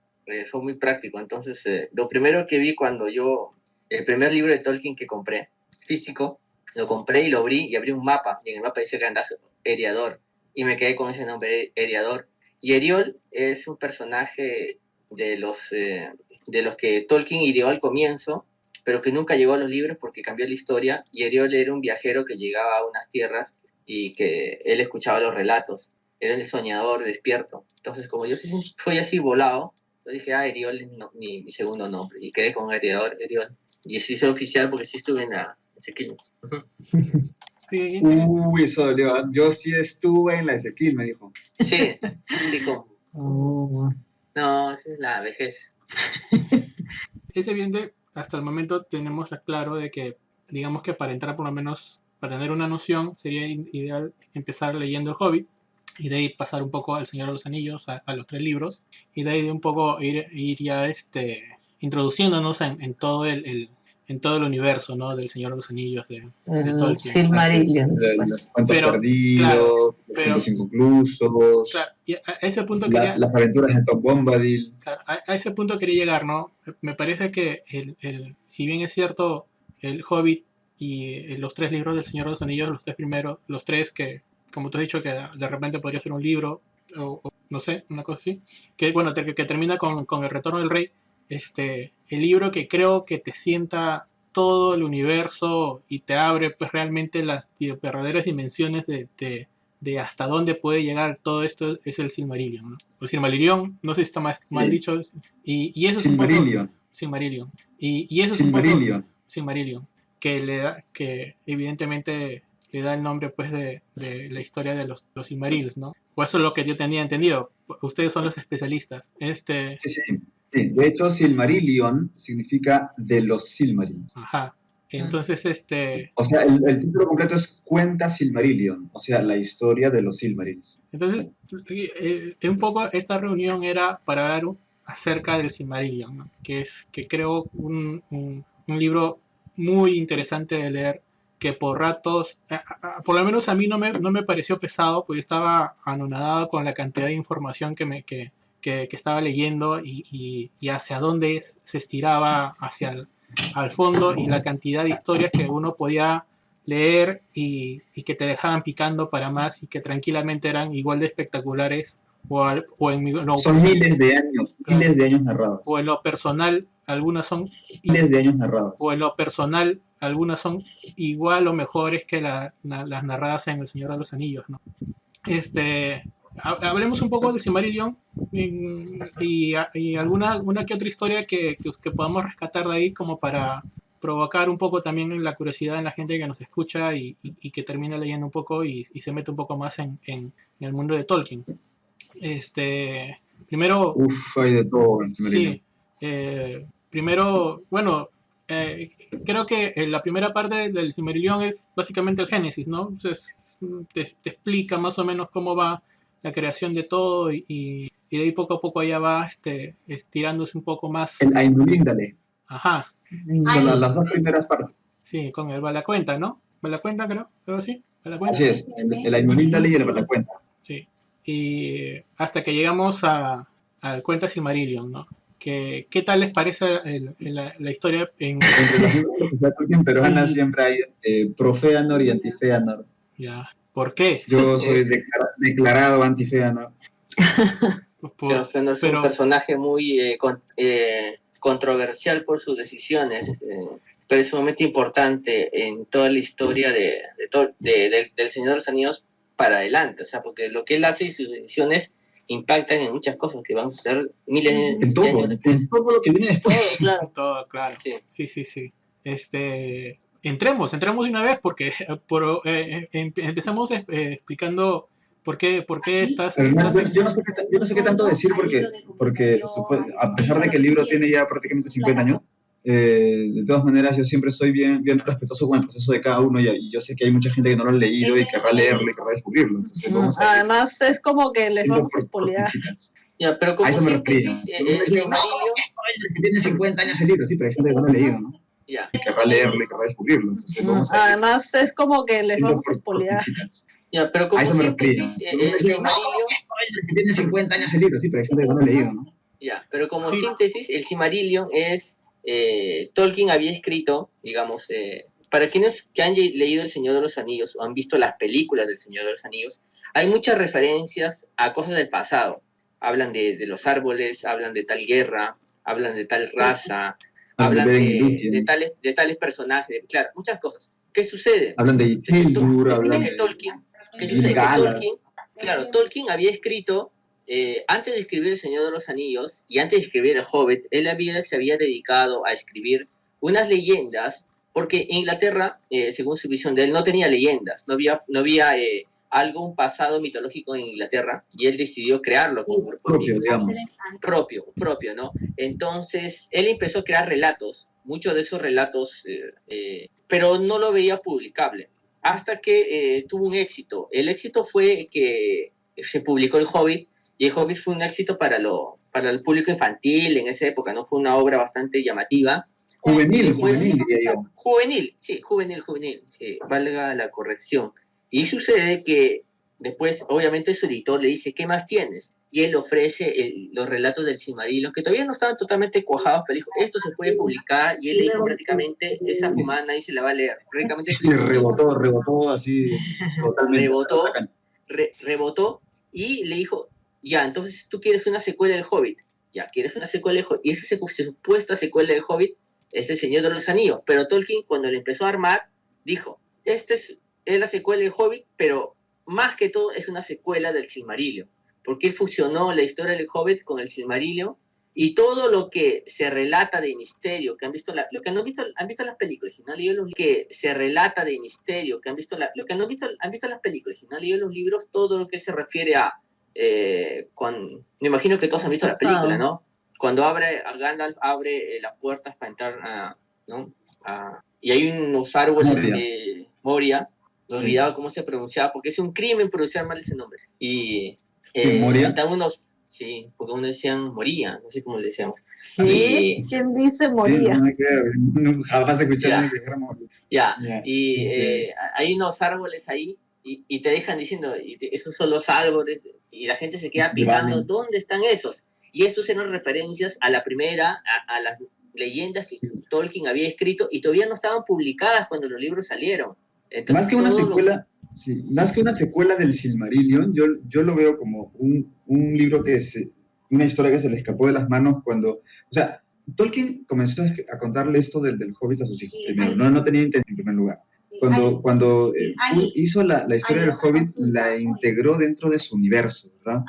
soy muy práctico. Entonces, lo primero que vi cuando el primer libro de Tolkien que compré, físico, lo compré y lo abrí y abrí un mapa. Y en el mapa dice que andas Eriador. Y me quedé con ese nombre, Eriador. Y Eriol es un personaje de los que Tolkien ideó al comienzo, pero que nunca llegó a los libros porque cambió la historia. Y Eriol era un viajero que llegaba a unas tierras y que él escuchaba los relatos. Era el soñador despierto. Entonces, como yo soy así volado, yo dije, Eriol es mi segundo nombre. Y quedé con Eriol. Y sí soy oficial porque sí estuve en la Ezequiel. Sí, Uy, eso dolió. Yo sí estuve en la Ezequiel, me dijo. Sí, como. Oh. No, esa es la vejez. Es evidente, hasta el momento tenemos claro de que, digamos que para entrar por lo menos, para tener una noción, sería ideal empezar leyendo El Hobbit, y de ahí pasar un poco al Señor de los Anillos, a los 3 libros, y de ahí de un poco ir ya introduciéndonos en todo en todo el universo, ¿no? Del Señor de los Anillos de El Tolkien. Silmarillion, Los pues. cuentos Pero, perdidos, claro, los pero, cuentos inconclusos, claro, y a ese punto quería, las aventuras de Tom Bombadil. claro, a ese punto quería llegar, ¿no? Me parece que si bien es cierto, el Hobbit y los tres libros del Señor de los Anillos, los tres primeros, los tres que, como tú has dicho, que de repente podría ser un libro, o no sé, una cosa así, que bueno, que termina con el Retorno del Rey, el libro que creo que te sienta todo el universo y te abre pues realmente las verdaderas dimensiones de hasta dónde puede llegar todo esto es el Silmarillion, ¿no? El Silmarillion, no sé si está mal dicho, y eso es un poco Silmarillion. Silmarillion. Y eso es un poco Silmarillion. Silmarillion, que evidentemente le da el nombre pues de la historia de los Silmarils, ¿no? O eso es lo que yo tenía entendido. Ustedes son los especialistas. Sí, sí. Sí, de hecho, Silmarillion significa de los Silmarils. Ajá. Entonces, O sea, el título completo es Cuenta Silmarillion, o sea, la historia de los Silmarils. entonces un poco esta reunión era para hablar acerca del Silmarillion, ¿no? Que creo un libro muy interesante de leer, que por ratos, por lo menos a mí no me pareció pesado, porque estaba anonadado con la cantidad de información que estaba leyendo y hacia dónde se estiraba al fondo y la cantidad de historias que uno podía leer y que te dejaban picando para más y que tranquilamente eran igual de espectaculares Son miles de años narrados. o en lo personal algunas son Miles de años narrados. o en lo personal algunas son igual o mejores que las narradas en El Señor de los Anillos, ¿no? Hablemos un poco del Silmarillion y alguna que otra historia que podamos rescatar de ahí como para provocar un poco también la curiosidad en la gente que nos escucha y que termina leyendo un poco y se mete un poco más en el mundo de Tolkien. Primero, Hay de todo en Silmarillion. sí, primero, bueno, creo que la primera parte del Silmarillion es básicamente el Génesis, ¿no? Entonces te explica más o menos cómo va la creación de todo y de ahí poco a poco allá va estirándose un poco más. El Ainulindale. Ajá. Son las dos primeras partes. Sí, con el Balacuenta, ¿no? Balacuenta, creo sí. Balacuenta. Así es, el Ainulindale y el Balacuenta. Sí. Y hasta que llegamos al Cuenta Silmarillion, ¿no? ¿Qué tal les parece la historia Entre los libros de Tolkien peruana siempre hay pro Feanor y anti Feanor. Ya. ¿Por qué? Yo soy declarado anti Feanor. Pero Feanor es un personaje muy controversial por sus decisiones, pero es sumamente importante en toda la historia del Señor de los Anillos para adelante, o sea, porque lo que él hace y sus decisiones impactan en muchas cosas que van a suceder miles de años después. En todo lo que viene después. Todo, claro. Sí. Sí. Entremos de una vez porque empezamos explicando por qué estás. Yo no sé qué tanto decir porque a pesar de que el libro tiene ya prácticamente 50 años, de todas maneras yo siempre soy bien respetuoso con el proceso de cada uno y yo sé que hay mucha gente que no lo ha leído y querrá leerlo y querrá descubrirlo. Entonces, además es como que les vamos a spoilear. Ya, pero como síntesis, el Silmarillion tiene 50 años el libro, sí, pero hay gente que no lo ha leído, ¿no? Ya. Y querrá leerlo y querrá descubrirlo. Entonces, además es como que les vamos a spoilear. Ya, pero como síntesis, el Silmarillion tiene 50 años el libro, sí, pero hay gente que no lo ha leído, ¿no? Ya, pero como síntesis, el Silmarillion es Tolkien había escrito, digamos, para quienes que han leído El Señor de los Anillos o han visto las películas del Señor de los Anillos, hay muchas referencias a cosas del pasado. Hablan de los árboles, hablan de tal guerra, hablan de tal raza, hablan de tales personajes, claro, muchas cosas. ¿Qué sucede? Hablan de Isildur, hablan de Tolkien. ¿Qué sucede? Tolkien había escrito, antes de escribir El Señor de los Anillos y antes de escribir El Hobbit, él se había dedicado a escribir unas leyendas, porque en Inglaterra, según su visión de él, no tenía leyendas, no había un pasado mitológico en Inglaterra, y él decidió crearlo como propio, digamos. Propio, ¿no? Entonces, él empezó a crear relatos, muchos de esos relatos, pero no lo veía publicable, hasta que tuvo un éxito. El éxito fue que se publicó El Hobbit, y El Hobbit fue un éxito para el público infantil en esa época, ¿no? Fue una obra bastante llamativa, Juvenil, Pues, diría yo. juvenil, sí, valga la corrección. Y sucede que después, obviamente, su editor le dice, ¿qué más tienes? Y él ofrece los relatos del Silmarillion, que todavía no estaban totalmente cuajados, pero dijo, esto se puede publicar, y él le dijo prácticamente, esa fumada nadie se la va a leer. Prácticamente Sí, rebotó así totalmente. rebotó, y le dijo, ya, entonces tú quieres una secuela del Hobbit. Ya, quieres una secuela del Hobbit. Y esa supuesta secuela del Hobbit es El Señor de los Anillos. Pero Tolkien, cuando le empezó a armar, dijo, es la secuela del Hobbit, pero más que todo es una secuela del Silmarillion. Porque él fusionó la historia del Hobbit con el Silmarillion, y todo lo que se relata de misterio, que han visto, lo que han visto las películas, si no han leído los libros, que se relata de misterio, que han visto, lo que han visto las películas, si no han leído los libros, todo lo que se refiere a, me imagino que todos han visto la película, ¿no? Cuando Gandalf abre las puertas para entrar, ¿no? Y hay unos árboles, Moria, me olvidaba cómo se pronunciaba, porque es un crimen pronunciar mal ese nombre. Y ¿Moria? están unos, sí, porque unos decían Moría, no sé cómo le decíamos. ¿Qué? ¿Quién dice Moría? No, jamás escuché que dijera Moría. Hay unos árboles ahí, y te dejan diciendo, esos son los árboles, y la gente se queda picando, ¿dónde están esos? Y estos eran referencias a la primera, a las leyendas que Tolkien había escrito, y todavía no estaban publicadas cuando los libros salieron. Entonces, más que una secuela del Silmarillion, yo lo veo como un libro una historia que se le escapó de las manos cuando, o sea, Tolkien comenzó a contarle esto del Hobbit a sus hijos primero, no tenía intención en primer lugar. Cuando hizo la historia del Hobbit, la integró dentro de su universo, ¿verdad?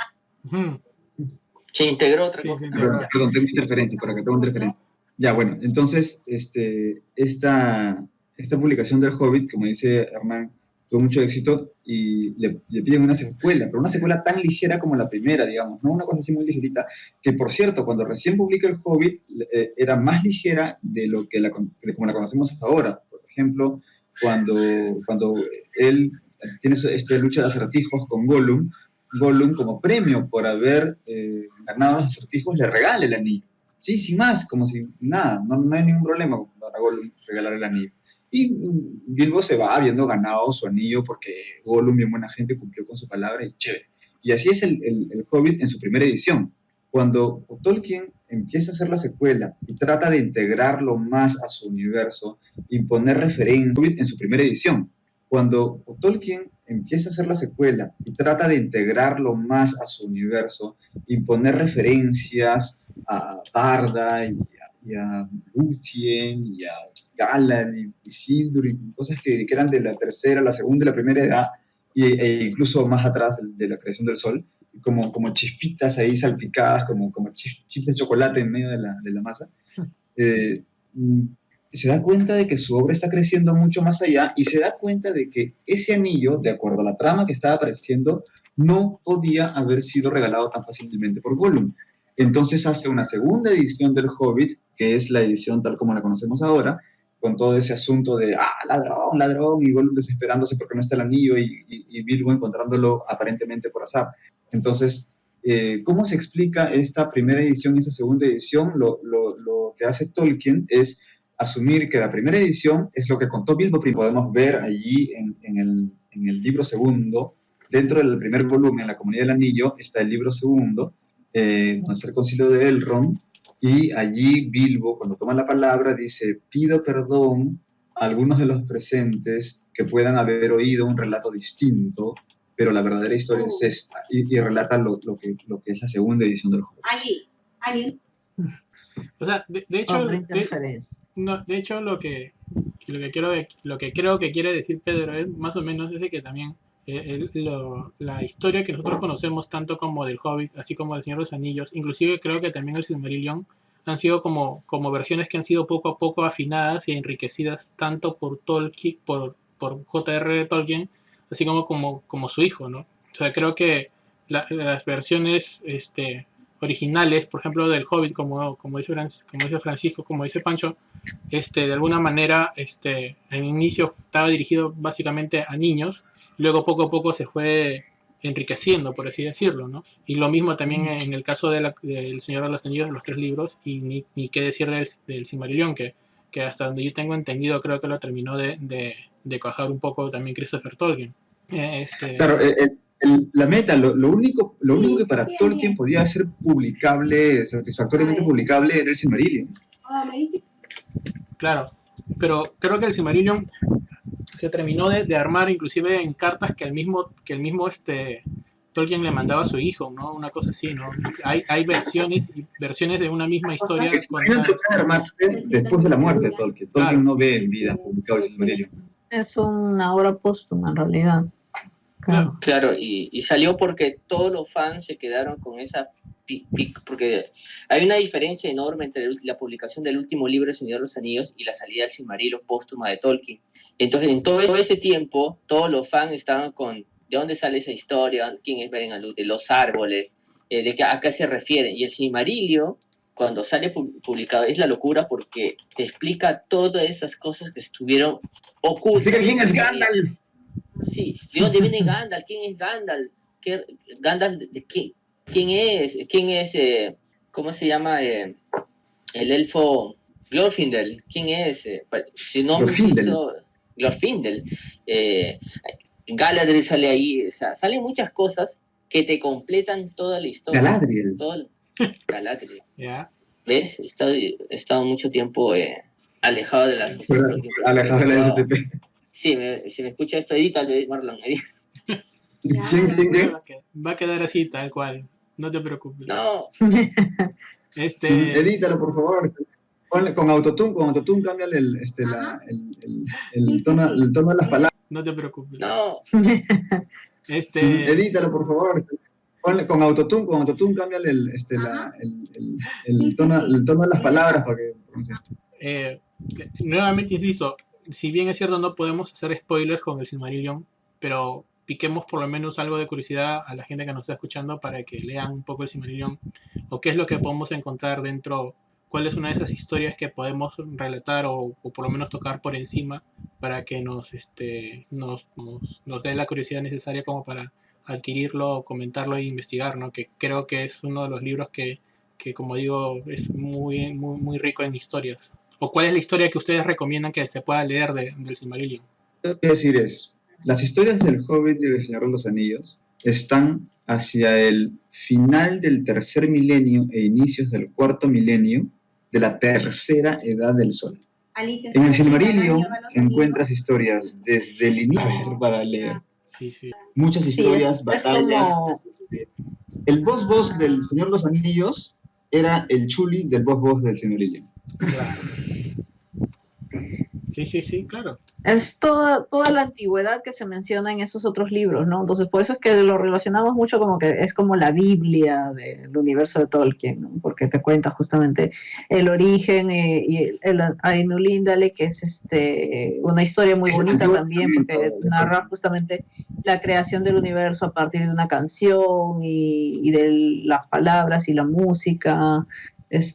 Se integró otra cosa. Perdón, tengo interferencia, por acá tengo interferencia. Ya, bueno, entonces, esta publicación del Hobbit, como dice Hernán, tuvo mucho éxito y le piden una secuela, pero una secuela tan ligera como la primera, digamos, no una cosa así muy ligerita, que por cierto, cuando recién publica el Hobbit, era más ligera de como la conocemos ahora. Por ejemplo, cuando él tiene esta lucha de acertijos con Gollum, como premio por haber ganado los acertijos, le regala el anillo. Sí, sin más, como si nada, no hay ningún problema para Gollum regalar el anillo. Y Bilbo se va habiendo ganado su anillo porque Gollum, bien buena gente, cumplió con su palabra y chévere. Y así es el Hobbit en su primera edición. Cuando Tolkien empieza a hacer la secuela y trata de integrarlo más a su universo y poner referencias, Hobbit en su primera edición. Cuando Tolkien empieza a hacer la secuela y trata de integrarlo más a su universo y poner referencias a Barda y a Lúthien y a Galan y Isildur y cosas que eran de la tercera, la segunda y la primera edad, e incluso más atrás de la creación del sol, como chispitas ahí salpicadas, como chips de chocolate en medio de la masa. Se da cuenta de que su obra está creciendo mucho más allá y se da cuenta de que ese anillo, de acuerdo a la trama que estaba apareciendo, no podía haber sido regalado tan fácilmente por Gollum. Entonces hace una segunda edición del Hobbit, que es la edición tal como la conocemos ahora, con todo ese asunto de, ladrón, y Gollum desesperándose porque no está el anillo y Bilbo encontrándolo aparentemente por azar. Entonces, ¿cómo se explica esta primera edición y esta segunda edición? Lo que hace Tolkien es asumir que la primera edición es lo que contó Bilbo. Podemos ver allí en el libro segundo, dentro del primer volumen, La Comunidad del Anillo, está el libro segundo, donde está el concilio de Elrond, y allí Bilbo, cuando toma la palabra, dice, pido perdón a algunos de los presentes que puedan haber oído un relato distinto, pero la verdadera historia es esta, y relata lo que es la segunda edición del juego. Allí. O sea, de hecho lo que creo que quiere decir Pedro es más o menos ese, que también la historia que nosotros conocemos tanto como del Hobbit, así como del Señor de los Anillos, inclusive creo que también el Silmarillion, han sido como versiones que han sido poco a poco afinadas y enriquecidas tanto por Tolkien, por J.R. Tolkien, así como su hijo, ¿no? O sea, creo que las versiones originales, por ejemplo, del Hobbit, como dice Francisco, como dice Pancho, de alguna manera, al inicio estaba dirigido básicamente a niños, luego poco a poco se fue enriqueciendo, por así decirlo, ¿no? Y lo mismo también en el caso del Señor de los Anillos, los 3 libros, y ni qué decir del Silmarillion, que que hasta donde yo tengo entendido creo que lo terminó de cuajar un poco también Christopher Tolkien. Claro, la meta, lo único que para Tolkien podía ser publicable, satisfactoriamente publicable, era el Silmarillion. Claro, pero creo que el Silmarillion se terminó de armar inclusive en cartas que el mismo Tolkien le mandaba a su hijo, ¿no? Una cosa así, ¿no? Hay versiones de una misma historia. El Silmarillion puede armarse después de la muerte de Tolkien. Tolkien Claro. no ve en vida publicado el Silmarillion. Es una obra póstuma en realidad. Claro. Claro, y salió porque todos los fans se quedaron con esa porque hay una diferencia enorme entre la publicación del último libro de Señor de los Anillos y la salida del Silmarillion póstuma de Tolkien. Entonces, en todo ese tiempo, todos los fans estaban con ¿de dónde sale esa historia? ¿Quién es Beren Alute? Los árboles, ¿a qué se refieren? Y el Silmarillion, cuando sale publicado, es la locura porque te explica todas esas cosas que estuvieron ocultas. ¿Quién es Gandalf? Sí, ¿de dónde viene Gandalf? ¿Quién es Gandalf? ¿Gandalf de qué? ¿Quién es? ¿Cómo se llama? El elfo Glorfindel. ¿Quién es? Si no Glorfindel. Galadriel sale ahí. O sea, salen muchas cosas que te completan toda la historia. Galadriel. Galadriel. ¿Ya? ¿Ves? He estado mucho tiempo alejado de la sociedad. Alejado de la STP. Sí, si me escucha esto, edítalo, Marlon. ¿Quién? Va a quedar así, tal cual. No te preocupes. No. Edítalo, por favor. Ponle, con autotune, cámbiale el tono de las palabras. No te preocupes. No. Edítalo, por favor. Ponle, con autotune, cámbiale el tono de las palabras para que... Nuevamente insisto, si bien es cierto no podemos hacer spoilers con el Silmarillion, pero piquemos por lo menos algo de curiosidad a la gente que nos está escuchando para que lean un poco el Silmarillion o qué es lo que podemos encontrar dentro, cuál es una de esas historias que podemos relatar o por lo menos tocar por encima para que nos dé la curiosidad necesaria como para adquirirlo, comentarlo e investigar, ¿no? Que creo que es uno de los libros que como digo, es muy, muy, muy rico en historias. ¿O cuál es la historia que ustedes recomiendan que se pueda leer del Silmarillion? Lo que quiero decir es, las historias del Hobbit y del Señor de los Anillos están hacia el final del tercer milenio e inicios del cuarto milenio de la tercera edad del Sol. En el Silmarillion encuentras historias desde el inicio para leer. Sí. Muchas historias, es batallas. como... El boss del Señor de los Anillos era el chuli del boss del Silmarillion. Claro. Sí, claro. Es toda la antigüedad que se menciona en esos otros libros, ¿no? Entonces, por eso es que lo relacionamos mucho como que es como la Biblia del universo de Tolkien, ¿no? Porque te cuenta justamente el origen y el Ainulindale, que es una historia muy bonita también, porque narra justamente la creación del universo a partir de una canción y de las palabras y la música.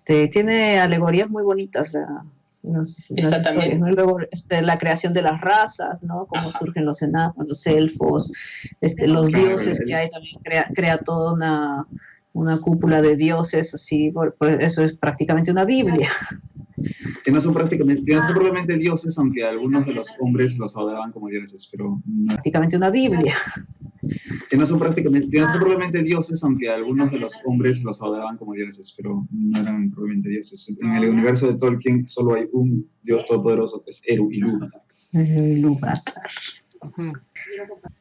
Tiene alegorías muy bonitas Está también, ¿no? Luego la creación de las razas, ¿no? Cómo surgen los enanos, los elfos, los dioses que hay, también crea toda una cúpula de dioses, así, por eso es prácticamente una Biblia. Que no son propiamente dioses, aunque algunos de los hombres los adoraban como dioses, pero no. Prácticamente una Biblia. Que no son propiamente dioses, aunque algunos de los hombres los adoraban como dioses, pero no eran propiamente dioses. En el universo de Tolkien solo hay un dios todopoderoso, que es Eru Ilúvatar.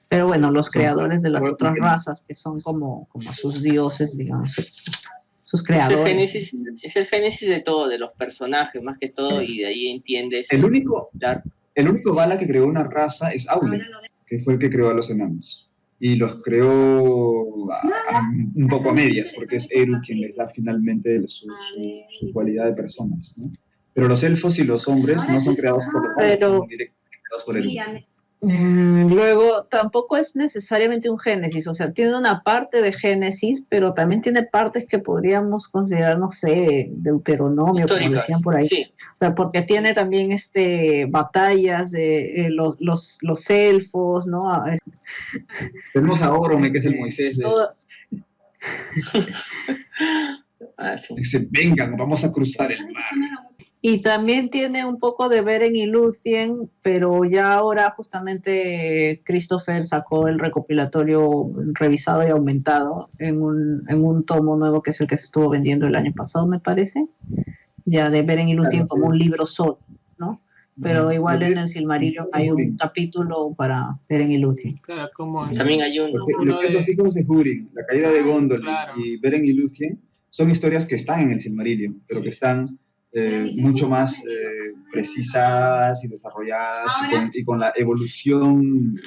Pero bueno, los creadores de las otras razas, que son como sus dioses, digamos, sus creadores. Es el génesis de todo, de los personajes, más que todo, y de ahí entiendes. El único Vala que creó una raza es Aule, que fue el que creó a los enanos. Y los creó un poco a medias, porque es Eru quien les da finalmente su cualidad de personas, ¿no? Pero los elfos y los hombres no son creados por los hombres, son directamente creados por Eru. Luego, tampoco es necesariamente un génesis, o sea, tiene una parte de génesis, pero también tiene partes que podríamos considerar, no sé, Deuteronomio, históricas, como decían por ahí. Sí. O sea, porque tiene también batallas de los elfos, ¿no? Tenemos a Orome, que es el Moisés. Sí. Dice, vengan, vamos a cruzar el mar. Y también tiene un poco de Beren y Lúthien, pero ya ahora justamente Christopher sacó el recopilatorio revisado y aumentado en un tomo nuevo que es el que se estuvo vendiendo el año pasado, me parece, ya de Beren y Lúthien como un libro solo, ¿no? Pero igual en el Silmarillion hay un capítulo para Beren y Lúthien. Claro, como También hay Lo uno que es Los hijos de Húrin, la caída de Gondolin claro. y Beren y Lúthien son historias que están en el Silmarillion, pero que están mucho más precisadas y desarrolladas y con la evolución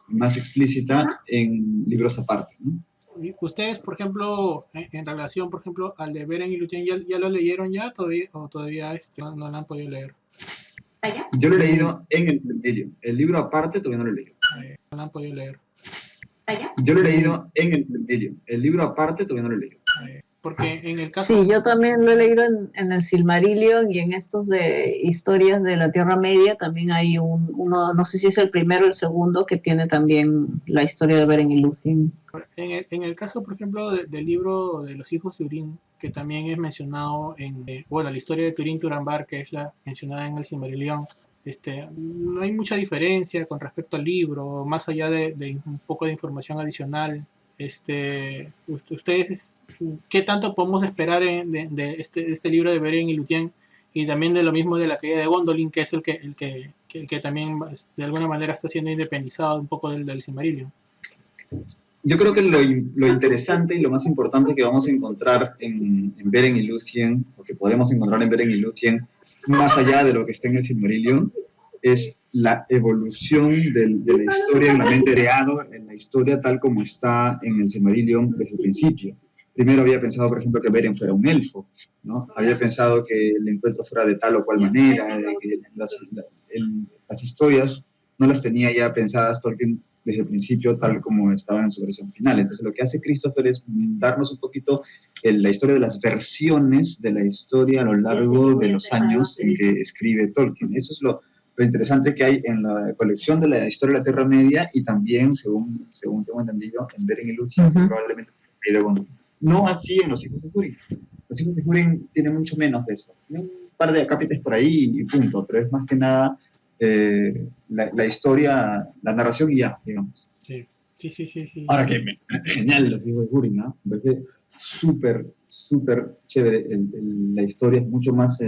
más explícita en libros aparte, ¿no? Ustedes, por ejemplo, en relación, por ejemplo, al de Beren y Lúthien, ¿ya lo leyeron ya todavía, o todavía no lo han podido leer? Yo lo he leído en el Silmarillion. El libro aparte todavía no lo he leído. No lo han podido leer. Yo lo he leído en el Silmarillion. El libro aparte todavía no lo he leído. Porque en el caso... Sí, yo también lo he leído en el Silmarillion y en estos de historias de la Tierra Media también hay uno, no sé si es el primero o el segundo, que tiene también la historia de Beren y Lúthien. En el caso, por ejemplo, del libro de los hijos de Húrin, que también es mencionado en, bueno, la historia de Turin Turambar, que es la mencionada en el Silmarillion, no hay mucha diferencia con respecto al libro, más allá de un poco de información adicional. Ustedes, ¿qué tanto podemos esperar de este libro de Beren y Lúthien, y también de lo mismo de la caída de Gondolin, que es el que también de alguna manera está siendo independizado un poco del Silmarillion? Yo creo que lo interesante y lo más importante que vamos a encontrar en Beren y Lúthien, o que podemos encontrar en Beren y Lúthien, más allá de lo que está en el Silmarillion, es la evolución de la historia en la mente de Eado, en la historia tal como está en el Silmarillion desde el principio. Primero había pensado, por ejemplo, que Beren fuera un elfo, ¿no? Había pensado que el encuentro fuera de tal o cual manera, que las historias no las tenía ya pensadas Tolkien desde el principio, tal como estaba en su versión final. Entonces, lo que hace Christopher es darnos un poquito la historia de las versiones de la historia a lo largo de los años en que escribe Tolkien. Eso es lo interesante que hay en la colección de la historia de la Tierra Media y también, según tengo entendido, en Beren y Lúthien, probablemente no así en Los hijos de Húrin. Los hijos de Húrin tienen mucho menos de eso. Tienen un par de acápites por ahí y punto, pero es más que nada la historia, la narración y ya, digamos. Sí. Ahora que me parece genial Los hijos de Húrin, ¿no? Me parece súper chévere. La historia es mucho más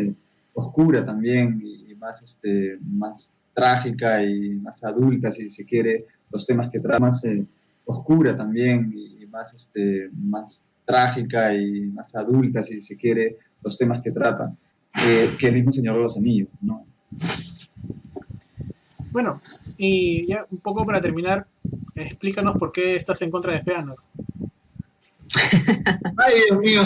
oscura también y más trágica y más adulta, si se quiere. Los temas que trata más oscura también y más trágica y más adulta, si se quiere, los temas que trata, que el mismo Señor de los Anillos, ¿no? Bueno, y ya un poco para terminar, explícanos por qué estás en contra de Feanor. Ay, Dios mío.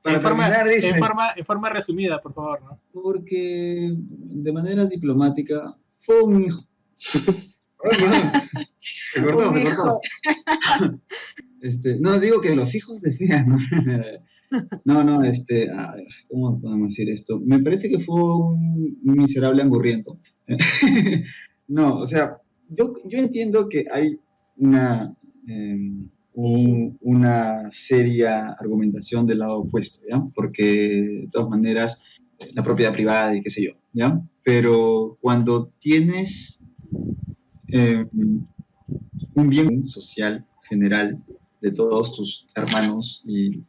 En forma resumida, por favor, ¿no? Porque de manera diplomática fue un hijo. Se cortó. No, digo que los hijos de Feanor. No, a ver, ¿cómo podemos decir esto? Me parece que fue un miserable angurriento. No, o sea, yo entiendo que hay una seria argumentación del lado opuesto, ¿ya? Porque de todas maneras, la propiedad privada y qué sé yo, ¿ya? Pero cuando tienes un bien social general de todos tus hermanos y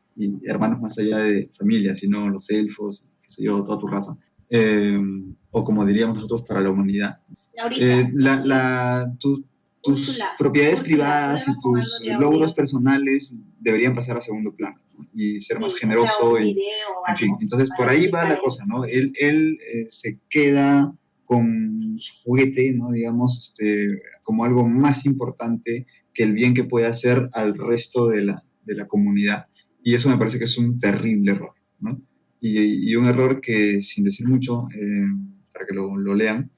hermanos más allá de familia, sino los elfos, qué sé yo, toda tu raza, o como diríamos nosotros para la humanidad. Tus propiedades privadas y tus logros personales deberían pasar a segundo plano, ¿no? Y ser más generoso y, en fin, entonces por ahí va la cosa, ¿no? Él se queda con su juguete, ¿no? Digamos, como algo más importante que el bien que puede hacer al resto de la comunidad. Y eso me parece que es un terrible error, ¿no? Y un error que, sin decir mucho, para que lo lean,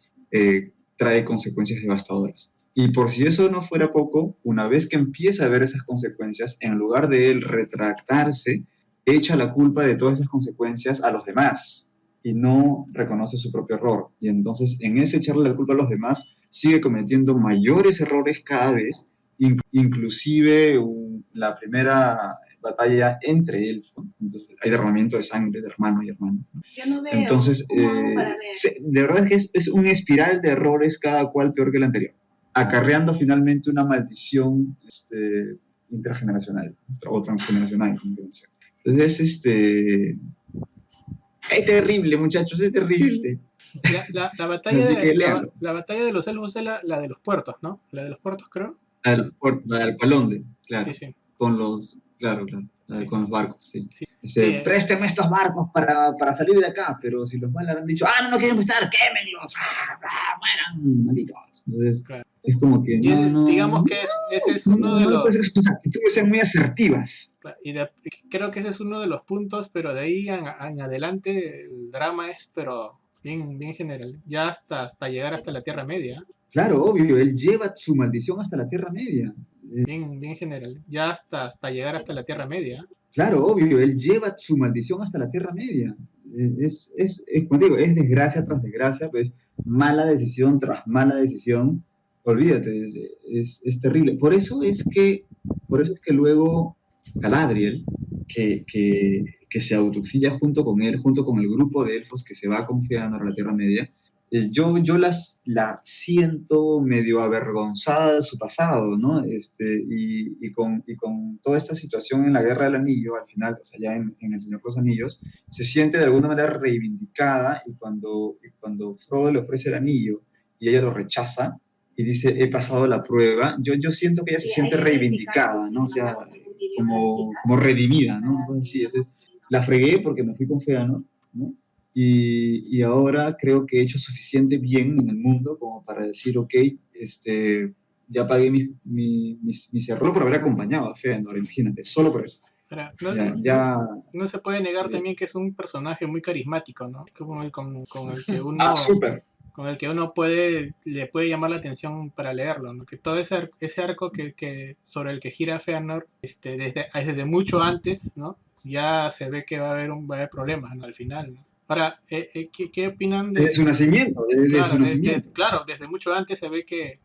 trae consecuencias devastadoras. Y por si eso no fuera poco, una vez que empieza a ver esas consecuencias, en lugar de él retractarse, echa la culpa de todas esas consecuencias a los demás y no reconoce su propio error. Y entonces, en ese echarle la culpa a los demás, sigue cometiendo mayores errores cada vez inclusive la primera batalla entre elfos, entonces hay derramamiento de sangre de hermano y hermano. Yo no veo. Entonces, ¿Cómo hago para ver? de verdad es que es una espiral de errores cada cual peor que el anterior, acarreando finalmente una maldición intergeneracional o transgeneracional. Entonces, es terrible, muchachos, es terrible. La batalla Así que léanlo. la batalla de los elfos es la de los puertos, ¿no? La de los puertos, creo. La del Alpalonde, claro. Sí, sí. Con los, claro, Sí. con los barcos, sí. Sí. Présteme estos barcos para salir de acá, pero si los malos han dicho, no queremos estar, quémenlos, mueran, malditos. Entonces, Claro. es como que digamos que ese es uno de los... Sus actitudes sean muy asertivas. Creo que ese es uno de los puntos, pero de ahí en adelante el drama es, pero bien, bien general. Ya hasta llegar hasta la Tierra Media. Claro, obvio, él lleva su maldición hasta la Tierra Media. Bien, bien general. Ya hasta llegar hasta la Tierra Media. Claro, obvio, él lleva su maldición hasta la Tierra Media. Como digo, es desgracia tras desgracia, pues mala decisión tras mala decisión. Olvídate, es terrible. Por eso es que luego Galadriel, que se autoexila junto con él, junto con el grupo de elfos que se va con Fëanor a la Tierra Media, yo la siento medio avergonzada de su pasado, ¿no? Y con toda esta situación en la Guerra del Anillo, al final, o sea, ya en El Señor de los Anillos, se siente de alguna manera reivindicada, y cuando Frodo le ofrece el anillo y ella lo rechaza y dice, he pasado la prueba, yo siento que ella se siente reivindicada, ¿no? O sea, como redimida, ¿no? Entonces, sí, la fregué porque me fui con Fëanor, ¿no? Y ahora creo que he hecho suficiente bien en el mundo como para decir, ok, ya pagué mis errores por haber acompañado a Fëanor, imagínate, solo por eso. Ahora, no se puede negar también que es un personaje muy carismático, ¿no? Con el que uno... súper. Con el que uno le puede llamar la atención para leerlo, ¿no? Que todo ese arco sobre el que gira Fëanor, desde mucho antes, ¿no? Ya se ve que va a haber problemas, ¿no? Al final, ¿no? Ahora, ¿qué opinan de...? Desde su nacimiento. Claro, desde mucho antes se ve que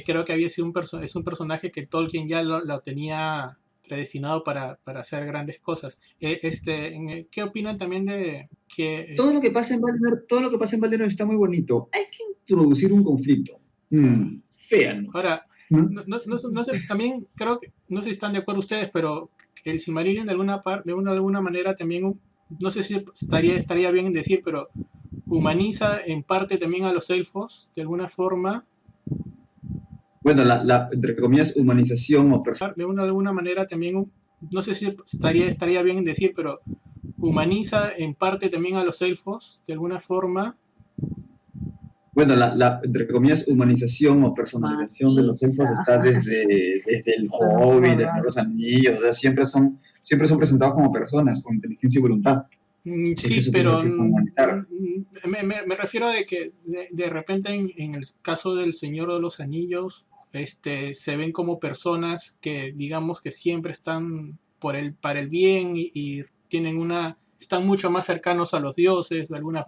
creo que había sido es un personaje que Tolkien ya lo tenía predestinado para hacer grandes cosas. ¿Qué opinan también de que... Todo lo que pasa en Valinor está muy bonito. Hay que introducir un conflicto. Fëanor. Ahora, no sé, también creo que, no sé si están de acuerdo ustedes, pero el Silmarillion de alguna manera también, no sé si estaría bien en decir, pero humaniza en parte también a los elfos, de alguna forma. Bueno, entre comillas, humanización o de alguna manera también, no sé si estaría bien en decir, pero humaniza en parte también a los elfos, de alguna forma. Bueno, entre comillas, humanización o personalización de los elfos está desde el Hobbit, desde los Anillos, o sea, siempre son presentados como personas con inteligencia y voluntad. Sí, pero me refiero a que de repente en el caso del Señor de los Anillos, se ven como personas que digamos que siempre están para el bien y están mucho más cercanos a los dioses de alguna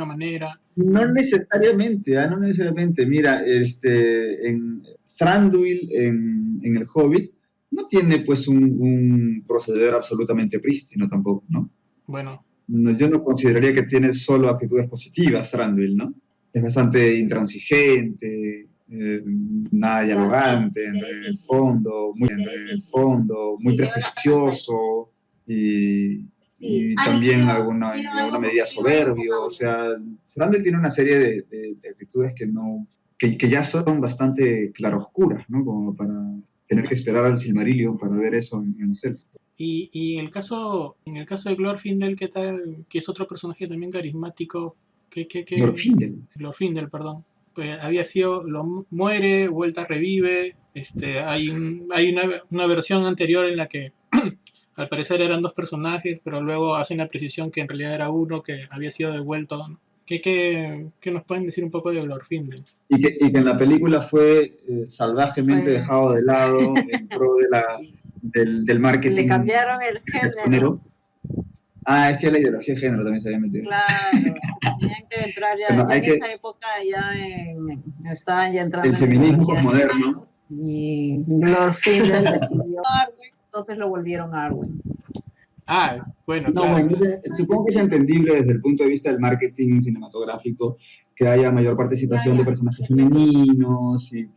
manera. No necesariamente, no necesariamente. Mira, en Thranduil, en el Hobbit, no tiene pues un proceder absolutamente prístino tampoco, ¿no? Bueno. No, yo no consideraría que tiene solo actitudes positivas Thranduil, ¿no? Es bastante intransigente, nada dialogante en el fondo, muy prejuicioso y también en alguna medida soberbio. O sea, Thranduil tiene una serie de actitudes que ya son bastante claroscuras, ¿no? Como para tener que esperar al Silmarillion para ver eso en los elfos. Y en el caso de Glorfindel, ¿qué tal? Que es otro personaje también carismático. Glorfindel, perdón. Pues había sido, muere, vuelta revive. Hay una versión anterior en la que al parecer eran dos personajes, pero luego hacen la precisión que en realidad era uno que había sido devuelto. ¿Qué nos pueden decir un poco de Glorfindel? Y que en la película fue salvajemente dejado de lado en pro del marketing. Le cambiaron el género. Es que la ideología de género también se había metido. Claro, tenían que entrar ya en esa época, estaban ya entrando. El feminismo moderno. Y Lord Finlay decidió Arwen, entonces lo volvieron a Arwen. Ah, bueno, No, claro. bueno, supongo que es entendible desde el punto de vista del marketing cinematográfico que haya mayor participación de personajes femeninos y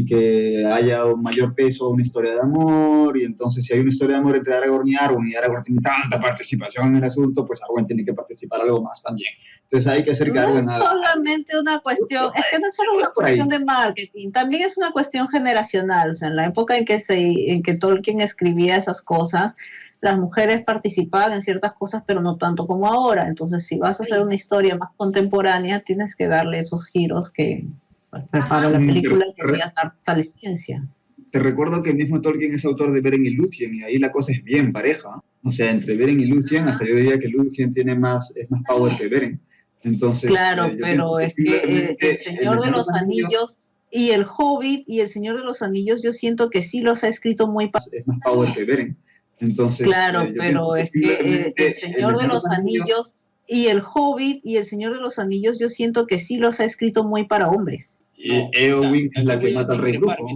que haya un mayor peso a una historia de amor, y entonces si hay una historia de amor entre Aragorn y Aragorn tiene tanta participación en el asunto, pues Arwen tiene que participar algo más también. Entonces hay que hacer que No Arwen es haga... solamente una cuestión, es que no es solo una cuestión de marketing, también es una cuestión generacional. O sea, en la época en que Tolkien escribía esas cosas, las mujeres participaban en ciertas cosas, pero no tanto como ahora. Entonces, si vas a hacer una historia más contemporánea, tienes que darle esos giros que pues, para la película quería dar ciencia. Te recuerdo que el mismo Tolkien es autor de Beren y Lúthien, y ahí la cosa es bien pareja. O sea, entre Beren y Lúthien, hasta yo diría que Lúthien es más power que Beren. Entonces, claro, pero es que El Señor de los Anillos y El Hobbit y El Señor de los Anillos, yo siento que sí los ha escrito muy... Es más power que Beren. Entonces, claro, pero es que El Señor de los Anillos y El Hobbit y El Señor de los Anillos, yo siento que sí los ha escrito muy para hombres. Eowyn es la que mata al rey brujo.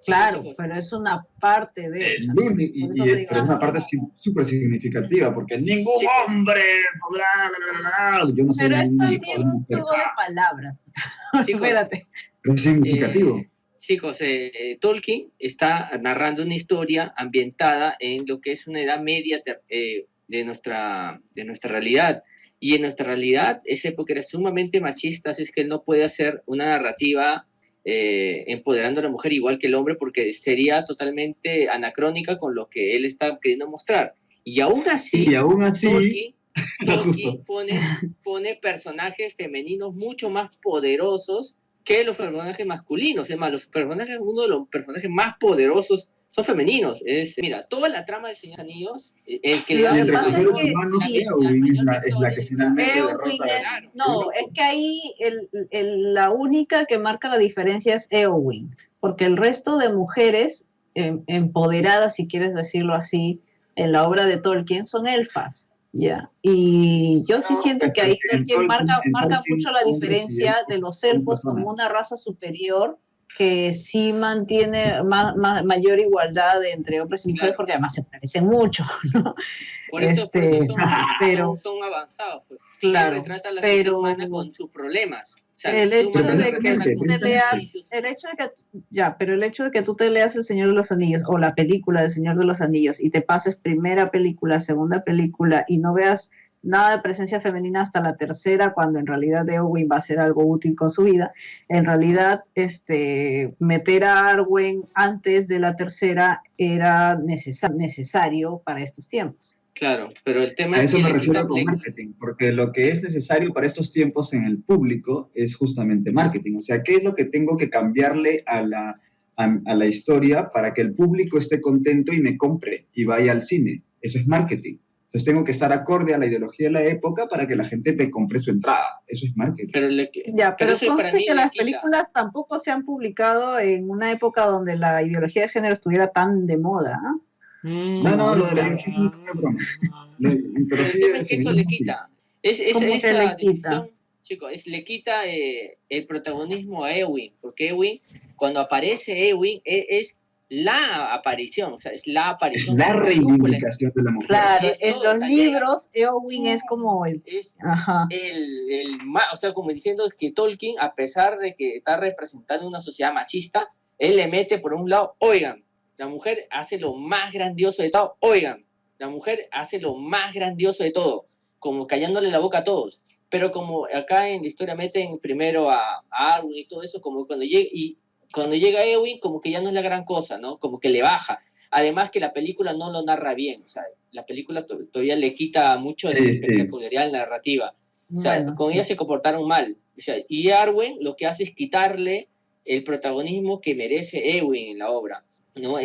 Claro, pero es una parte de... pero es una parte súper significativa, porque ningún hombre podrá... Yo no sé, pero es también un juego de palabras. Espérate. Es significativo. Chicos, Tolkien está narrando una historia ambientada en lo que es una edad media de nuestra realidad. Y en nuestra realidad, esa época era sumamente machista, así es que él no puede hacer una narrativa empoderando a la mujer igual que el hombre, porque sería totalmente anacrónica con lo que él está queriendo mostrar. Y aún así Tolkien pone personajes femeninos mucho más poderosos que los personajes masculinos. Es más, uno de los personajes más poderosos son femeninos. Mira, toda la trama de Señor de los Anillos, el que le da entre los seres humanos, Eowyn es la que finalmente derrota. No, es que ahí la única que marca la diferencia es Eowyn, porque el resto de mujeres empoderadas, si quieres decirlo así, en la obra de Tolkien son elfas. Ya, y yo sí siento que ahí Tolkien marca mucho la diferencia de los elfos como una raza superior que sí mantiene mayor igualdad entre hombres y mujeres, porque además se parecen mucho, ¿no? Por eso son avanzados. Pues. Claro, retrata a la sociedad humana con sus problemas. O sea, el hecho de que tú te leas, pero el hecho de que tú te leas El Señor de los Anillos o la película del Señor de los Anillos y te pases primera película, segunda película y no veas nada de presencia femenina hasta la tercera, cuando en realidad Eowyn va a ser algo útil con su vida, en realidad meter a Arwen antes de la tercera era necesario para estos tiempos. Claro, pero el tema a eso me refiero con marketing, porque lo que es necesario para estos tiempos en el público es justamente marketing. O sea, ¿qué es lo que tengo que cambiarle a la historia para que el público esté contento y me compre y vaya al cine? Eso es marketing. Entonces tengo que estar acorde a la ideología de la época para que la gente me compre su entrada. Eso es marketing. Pero conste que las películas tampoco se han publicado en una época donde la ideología de género estuviera tan de moda, ¿eh? No, lo de la ideología no es broma. Pero sí, el tema es que eso le quita. Esa decisión, chicos, le quita el protagonismo a Eowyn, porque Eowyn, cuando aparece Eowyn, es la aparición, o sea, es la aparición. Es la reivindicación de la mujer. Claro, en los libros, Eowyn es como o sea, como diciendo que Tolkien, a pesar de que está representando una sociedad machista, él le mete por un lado, oigan, la mujer hace lo más grandioso de todo, la mujer hace lo más grandioso de todo, como callándole la boca a todos, pero como acá en la historia meten primero a Arwen y todo eso, como cuando llega Eowyn, como que ya no es la gran cosa, ¿no? Como que le baja. Además que la película no lo narra bien, o sea, la película todavía le quita mucho de la espectacularidad narrativa. O sea, con ella se comportaron mal. O sea, y Arwen lo que hace es quitarle el protagonismo que merece Eowyn en la obra. ¿No?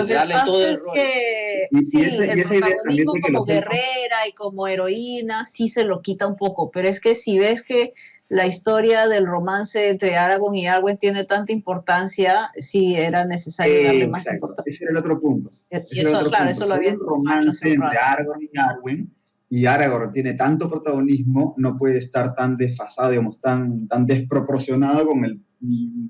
Darle todo el rol. El protagonismo como guerrera y como heroína sí se lo quita un poco, pero es que si ves que la historia del romance entre Aragorn y Arwen tiene tanta importancia, sí era necesario darle más importancia. Ese era el otro punto. Eso lo había un romance entre Aragorn y Arwen, y Aragorn tiene tanto protagonismo, no puede estar tan desfasado, digamos, tan desproporcionado con el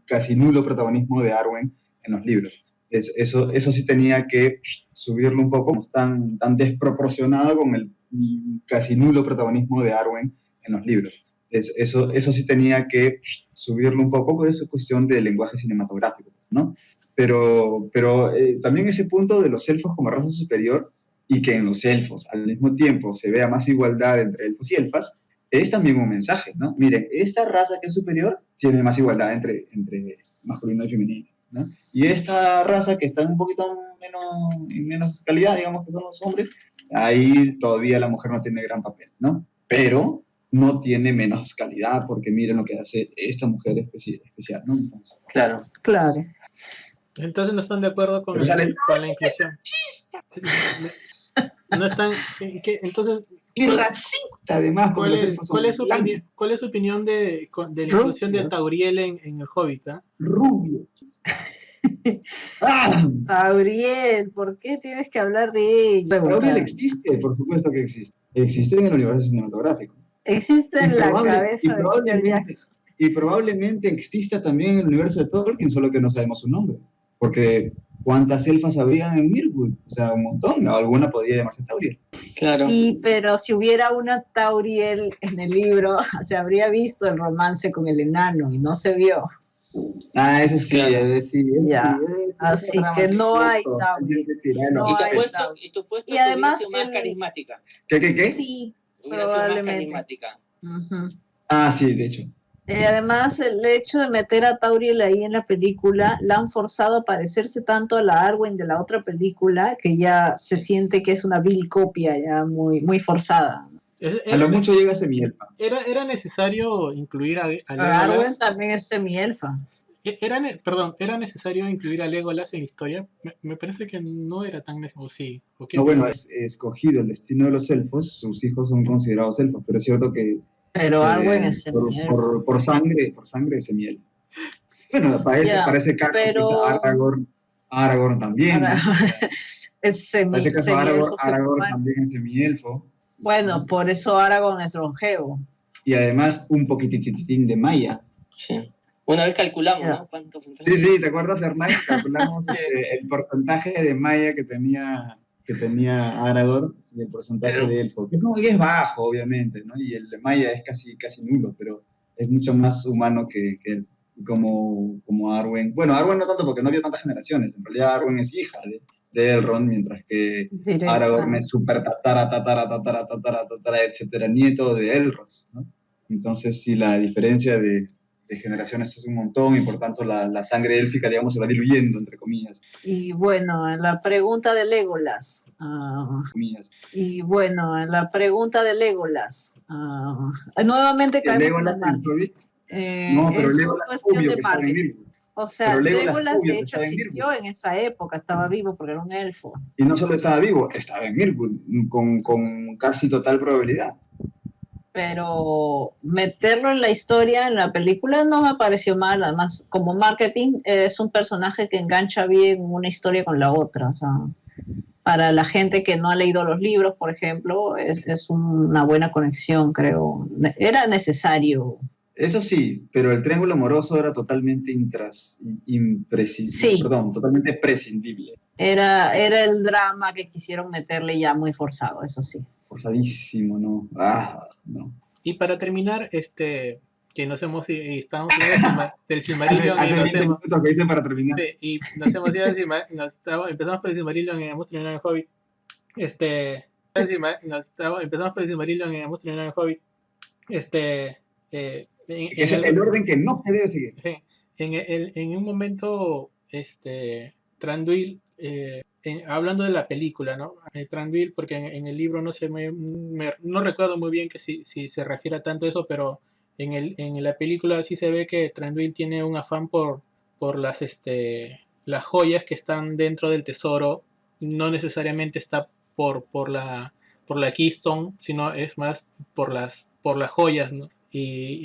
casi nulo protagonismo de Arwen en los libros. Eso sí tenía que subirlo un poco, tan desproporcionado con el casi nulo protagonismo de Arwen en los libros. Eso sí tenía que subirlo un poco, pero eso es cuestión de lenguaje cinematográfico, ¿no? Pero también ese punto de los elfos como raza superior y que en los elfos al mismo tiempo se vea más igualdad entre elfos y elfas, es también un mensaje, ¿no? Miren, esta raza que es superior tiene más igualdad entre masculino y femenino, ¿no? Y esta raza que está un poquito en menos calidad, digamos que son los hombres, ahí todavía la mujer no tiene gran papel, ¿no? Pero no tiene menos calidad, porque miren lo que hace esta mujer especial, ¿no? Entonces, Claro. Entonces no están de acuerdo con la inclusión. No están. Entonces, y racista, además. ¿cuál es su opinión de la inclusión de Tauriel en el Hobbit? Rubio. Tauriel, ¿por qué tienes que hablar de ella? Tauriel existe, por supuesto que existe. Existe en el universo cinematográfico. Existe en la cabeza de Peter Jackson. Y probablemente exista también en el universo de Tolkien, solo que no sabemos su nombre. Porque ¿cuántas elfas habrían en Mirkwood? O sea, un montón. Alguna podría llamarse Tauriel. Claro. Sí, pero si hubiera una Tauriel en el libro, se habría visto el romance con el enano y no se vio. Eso sí, claro. sí. Así que no hay Tauriel. Y tu puesto y además sido más carismática. ¿Qué? Sí, Hubiera sido más probablemente. carismática. Sí, de hecho. Además, el hecho de meter a Tauriel ahí en la película la han forzado a parecerse tanto a la Arwen de la otra película que ya se siente que es una vil copia, ya muy, muy forzada. A lo mucho llega semielfa. ¿Era necesario incluir a Legolas? Arwen también es semielfa. ¿Era necesario incluir a Legolas en la historia? Me parece que no era tan necesario. Sí. No, bueno, es escogido el destino de los elfos, sus hijos son considerados elfos, pero es cierto que pero Arwen es semielfa. Por sangre es semielfa. Bueno, para ese caso, pero... pues Aragorn también. Es para ese caso, Aragorn también es semielfo. Bueno, por eso Aragorn es longevo. Y además un poquititín de Maya. Sí. Una vez calculamos, ¿no? ¿Cuánto? Sí, ¿te acuerdas, Hernán? Calculamos el porcentaje de Maya que tenía Aragorn y el porcentaje de elfo. Que es bajo, obviamente, ¿no? Y el de Maya es casi nulo, pero es mucho más humano que él. Como Arwen. Bueno, Arwen no tanto porque no había tantas generaciones. En realidad Arwen es hija de Elrond, mientras que Aragorn es súper tatara, etcétera, nieto de Elrond, ¿no? Entonces, sí, la diferencia de generaciones es un montón y por tanto la sangre élfica, digamos, se va diluyendo, entre comillas. Y bueno, la pregunta de Legolas. Nuevamente caemos en el marketing. No, pero Legolas es obvio que estaba en Mirkwood. O sea, Legolas de hecho existió en esa época, estaba vivo porque era un elfo. Y no solo estaba vivo, estaba en Mirkwood con casi total probabilidad. Pero meterlo en la historia, en la película, no me pareció mal. Además, como marketing, es un personaje que engancha bien una historia con la otra. O sea, para la gente que no ha leído los libros, por ejemplo, es una buena conexión, creo. Era necesario. Eso sí, pero el triángulo amoroso era totalmente totalmente prescindible. Era el drama que quisieron meterle ya muy forzado, eso sí. Forzadísimo, ¿no? No. Y para terminar, que nos hemos estamos del Silmarillion y nos hemos que hice para terminar. Sí, y nos hemos ido empezamos por el Silmarillion y hemos terminado en el Hobbit. Empezamos por el Silmarillion y hemos terminado en el Hobbit. Es el orden que no se debe seguir. En un momento, Thranduil, hablando de la película, ¿no? Thranduil, porque en el libro no recuerdo muy bien que si se refiere a tanto eso, pero en la película sí se ve que Thranduil tiene un afán por las joyas que están dentro del tesoro. No necesariamente está por la Keystone, sino es más por las joyas, ¿no? Y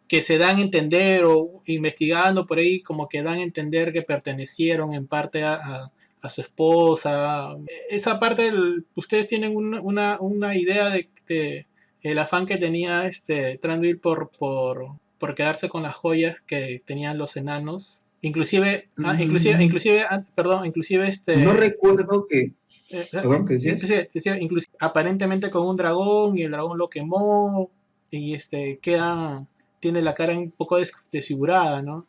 que se dan a entender, o investigando por ahí, como que dan a entender que pertenecieron en parte a su esposa. Esa parte, ustedes tienen una idea de el afán que tenía Thranduil por quedarse con las joyas que tenían los enanos, inclusive No recuerdo que... perdón, ¿qué decías? decía, inclusive aparentemente con un dragón y el dragón lo quemó y tiene la cara un poco desfigurada, ¿no?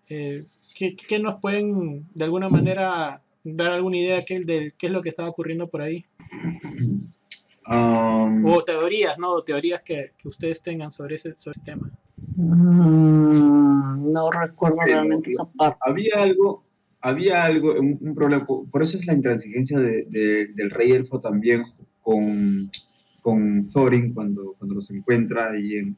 ¿Qué nos pueden de alguna manera dar alguna idea de qué es lo que estaba ocurriendo por ahí? O teorías, ¿no? O teorías que ustedes tengan sobre ese tema. No recuerdo realmente esa parte. Había algo, un problema, por eso es la intransigencia del rey elfo también con Thorin cuando los encuentra ahí en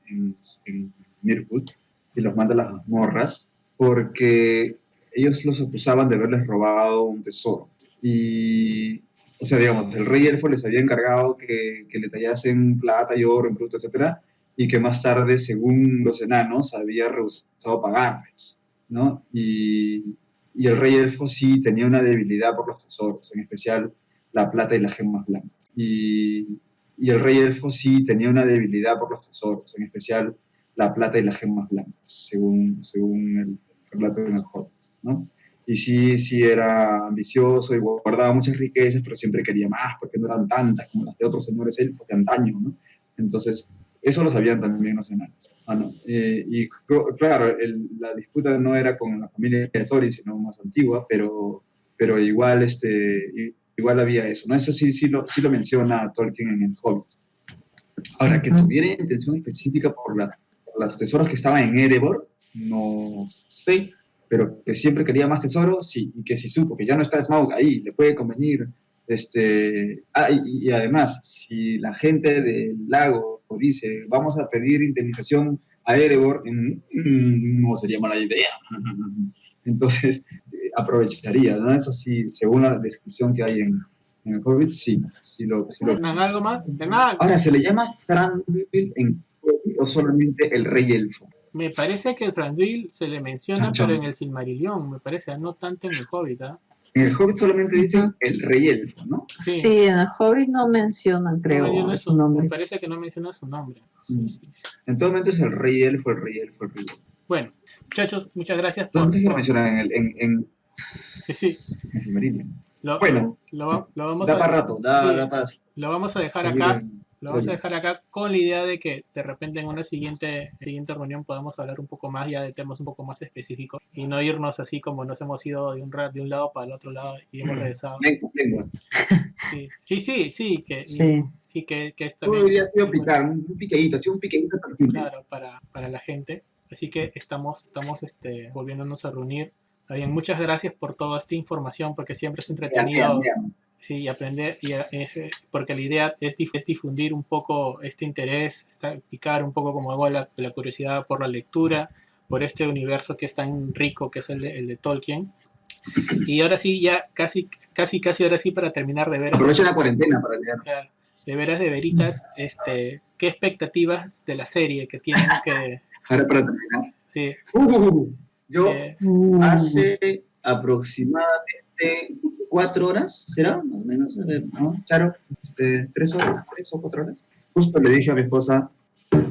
Mirkwood y los manda a las mazmorras, porque ellos los acusaban de haberles robado un tesoro. Y, o sea, digamos, el rey elfo les había encargado que le tallasen plata y oro en bruto, etcétera, y que más tarde, según los enanos, había rehusado pagarles, ¿no? Y el rey elfo sí tenía una debilidad por los tesoros, en especial la plata y las gemas blancas. Y el rey elfo sí tenía una debilidad por los tesoros, en especial la plata y las gemas blancas, según el relato de los Hobbits, ¿no? Y sí era ambicioso y guardaba muchas riquezas, pero siempre quería más, porque no eran tantas como las de otros señores elfos de antaño, ¿no? Entonces, eso lo sabían también los enanos. Y claro, la disputa no era con la familia de Thorin, sino más antigua, pero igual, igual había eso, ¿no? Eso sí lo menciona Tolkien en el Hobbit. Ahora, que tuviera intención específica por los tesoros que estaban en Erebor, no sé, pero que siempre quería más tesoros, sí, y que si supo que ya no está Smaug ahí, le puede convenir. Y además, si la gente del lago dice, vamos a pedir indemnización a Erebor, no sería mala idea. Entonces, aprovecharía, ¿no? Eso sí, según la descripción que hay en el Hobbit, sí lo... ¿Algo más? Ahora, ¿se le llama Thranduil en Hobbit o solamente el rey elfo? Me parece que Thranduil se le menciona, pero en el Silmarillion, me parece, no tanto en el Hobbit, ¿eh? En el Hobbit solamente dicen el rey elfo, ¿no? Sí, en el Hobbit no mencionan, creo, su nombre. Me parece que no menciona su nombre. Sí. En todo momento es el rey elfo. Bueno, muchachos, muchas gracias por... ¿Dónde lo mencionan en Sí. En Silmarillion. Bueno, lo vamos da para rato, da para... Lo vamos a dejar acá. Lo vamos a dejar acá con la idea de que de repente en una siguiente reunión podamos hablar un poco más ya de temas un poco más específicos y no irnos así como nos hemos ido de un lado para el otro lado y hemos regresado. Lengua. Sí, que esto hoy día ha sido un piquedito claro, para la gente. Así que estamos volviéndonos a reunir. Bien, muchas gracias por toda esta información porque siempre es entretenido. Sí, y aprender, porque la idea es difundir un poco este interés, picar un poco como hago la curiosidad por la lectura, por este universo que es tan rico que es el de Tolkien. Y ahora sí, ya casi ahora sí para terminar de ver. Aprovecha la cuarentena para leer. De veras, de veritas, ¿qué expectativas de la serie que tienen que... Ahora para terminar. Sí. Yo hace aproximadamente 4 horas, ¿será? Más o menos, ¿no? Charo, 3 o 4 horas. Justo le dije a mi esposa,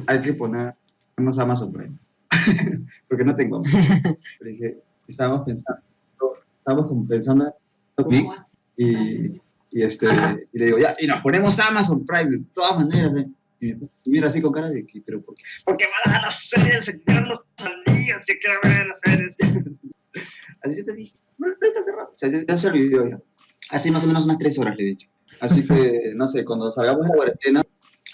hay que ponernos Amazon Prime, porque no tengo. Le dije, estábamos pensando y le digo, ya, y nos ponemos Amazon Prime de todas maneras, Y me mira así con cara de que, pero ¿por qué? ¿Por qué van a las series, Señor Anillos? Si quiero ver las series. Así te dije, bueno, ahorita hace rato. O sea, ya se olvidó ya. Así más o menos unas 3 horas le he dicho. Así que, no sé, cuando salgamos de la cuarentena,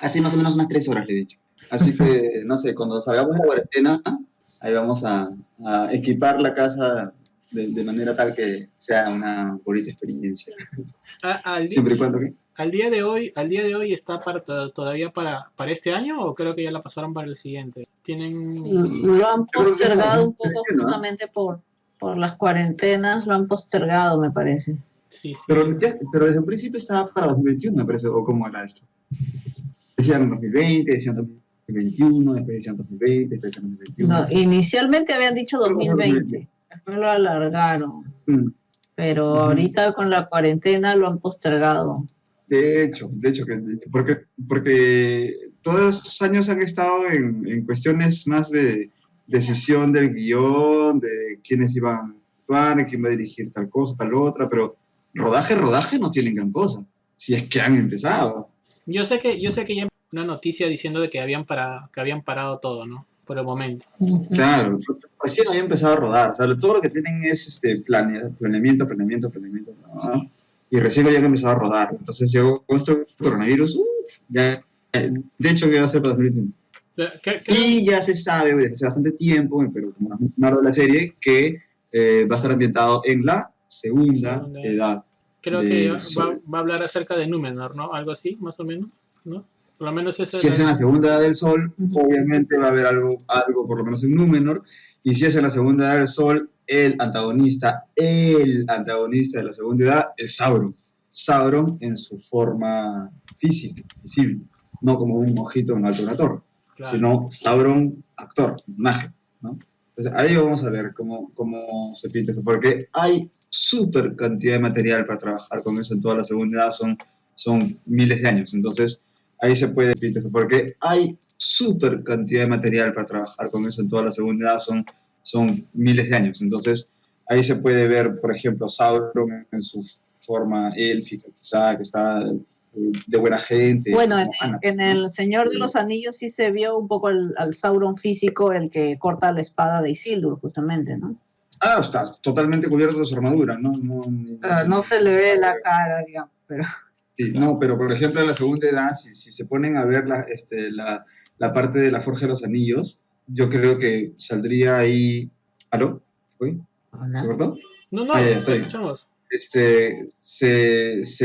así más o menos unas 3 horas le he dicho. Así que, no sé, cuando salgamos de la cuarentena, ahí vamos a equipar la casa de manera tal que sea una bonita experiencia. Siempre y cuando que... Al día de hoy está todavía para este año o creo que ya la pasaron para el siguiente. Lo han postergado un poco justamente por las cuarentenas, lo han postergado, me parece. Sí. Pero desde un principio estaba para 2021, me parece, o cómo era esto. Decían 2020, decían 2021, después decían 2020, después decían 2021. No, inicialmente habían dicho 2020, después lo alargaron. Pero ahorita con la cuarentena lo han postergado. De hecho, porque todos los años han estado en cuestiones más de decisión del guión, de quiénes iban a actuar, quién va a dirigir tal cosa, tal otra, pero rodaje no tienen gran cosa, si es que han empezado. Yo sé que ya una noticia diciendo de que habían parado todo, ¿no? Por el momento. Claro, recién había empezado a rodar, o sea, todo lo que tienen es planeamiento, ¿no? Y recién habían empezado a rodar, entonces llegó con esto coronavirus, ya, de hecho, ¿qué va a ser para 2021? Y ya se sabe desde hace bastante tiempo, pero como no hablo de la serie, que va a estar ambientado en la segunda edad. Creo que va a hablar acerca de Númenor, ¿no? Algo así, más o menos, ¿no? Por lo menos si es en la segunda edad del Sol, obviamente va a haber algo por lo menos en Númenor, y si es en la segunda edad del Sol, el antagonista de la segunda edad es Sauron. Sauron en su forma física, visible, no como un mojito en alto de una torre, claro, sino Sauron actor, imagen, ¿no? Entonces ahí vamos a ver cómo se pinta eso, porque hay súper cantidad de material para trabajar con eso en toda la segunda edad, son miles de años, entonces ahí se puede pintar eso, porque hay súper cantidad de material para trabajar con eso en toda la segunda edad, son miles de años, entonces ahí se puede ver, por ejemplo, Sauron en su forma élfica, quizá, que está de buena gente. Bueno, en El Señor de los Anillos sí se vio un poco al Sauron físico, el que corta la espada de Isildur, justamente, ¿no? Está totalmente cubierto de su armadura, ¿no? No se le ve la cara, digamos, pero... Sí, no, pero por ejemplo en la segunda edad, si se ponen a ver la parte de la Forja de los Anillos, yo creo que saldría ahí... ¿Aló? ¿Fue? ¿Se cortó? No, escuchamos. Se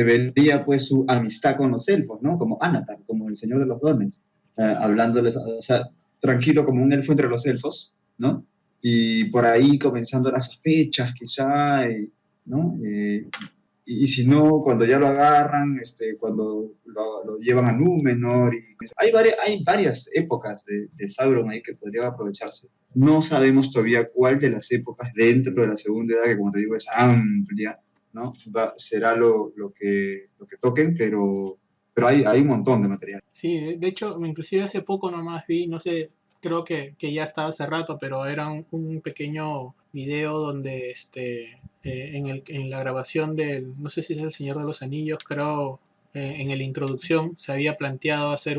vería pues su amistad con los elfos, ¿no? Como Anatar, como el Señor de los Dones, hablándoles, o sea, tranquilo como un elfo entre los elfos, ¿no? Y por ahí comenzando las sospechas, quizá, ¿no? Y si no, cuando ya lo agarran, cuando lo llevan a Númenor. Hay varias épocas de Sauron ahí que podrían aprovecharse. No sabemos todavía cuál de las épocas dentro de la segunda edad, que como te digo es amplia, ¿no? Será lo que toquen, pero hay un montón de material. Sí, de hecho, inclusive hace poco nomás vi, no sé, creo que ya estaba hace rato, pero era un pequeño video donde en la grabación no sé si es El Señor de los Anillos, creo, en la introducción se había planteado hacer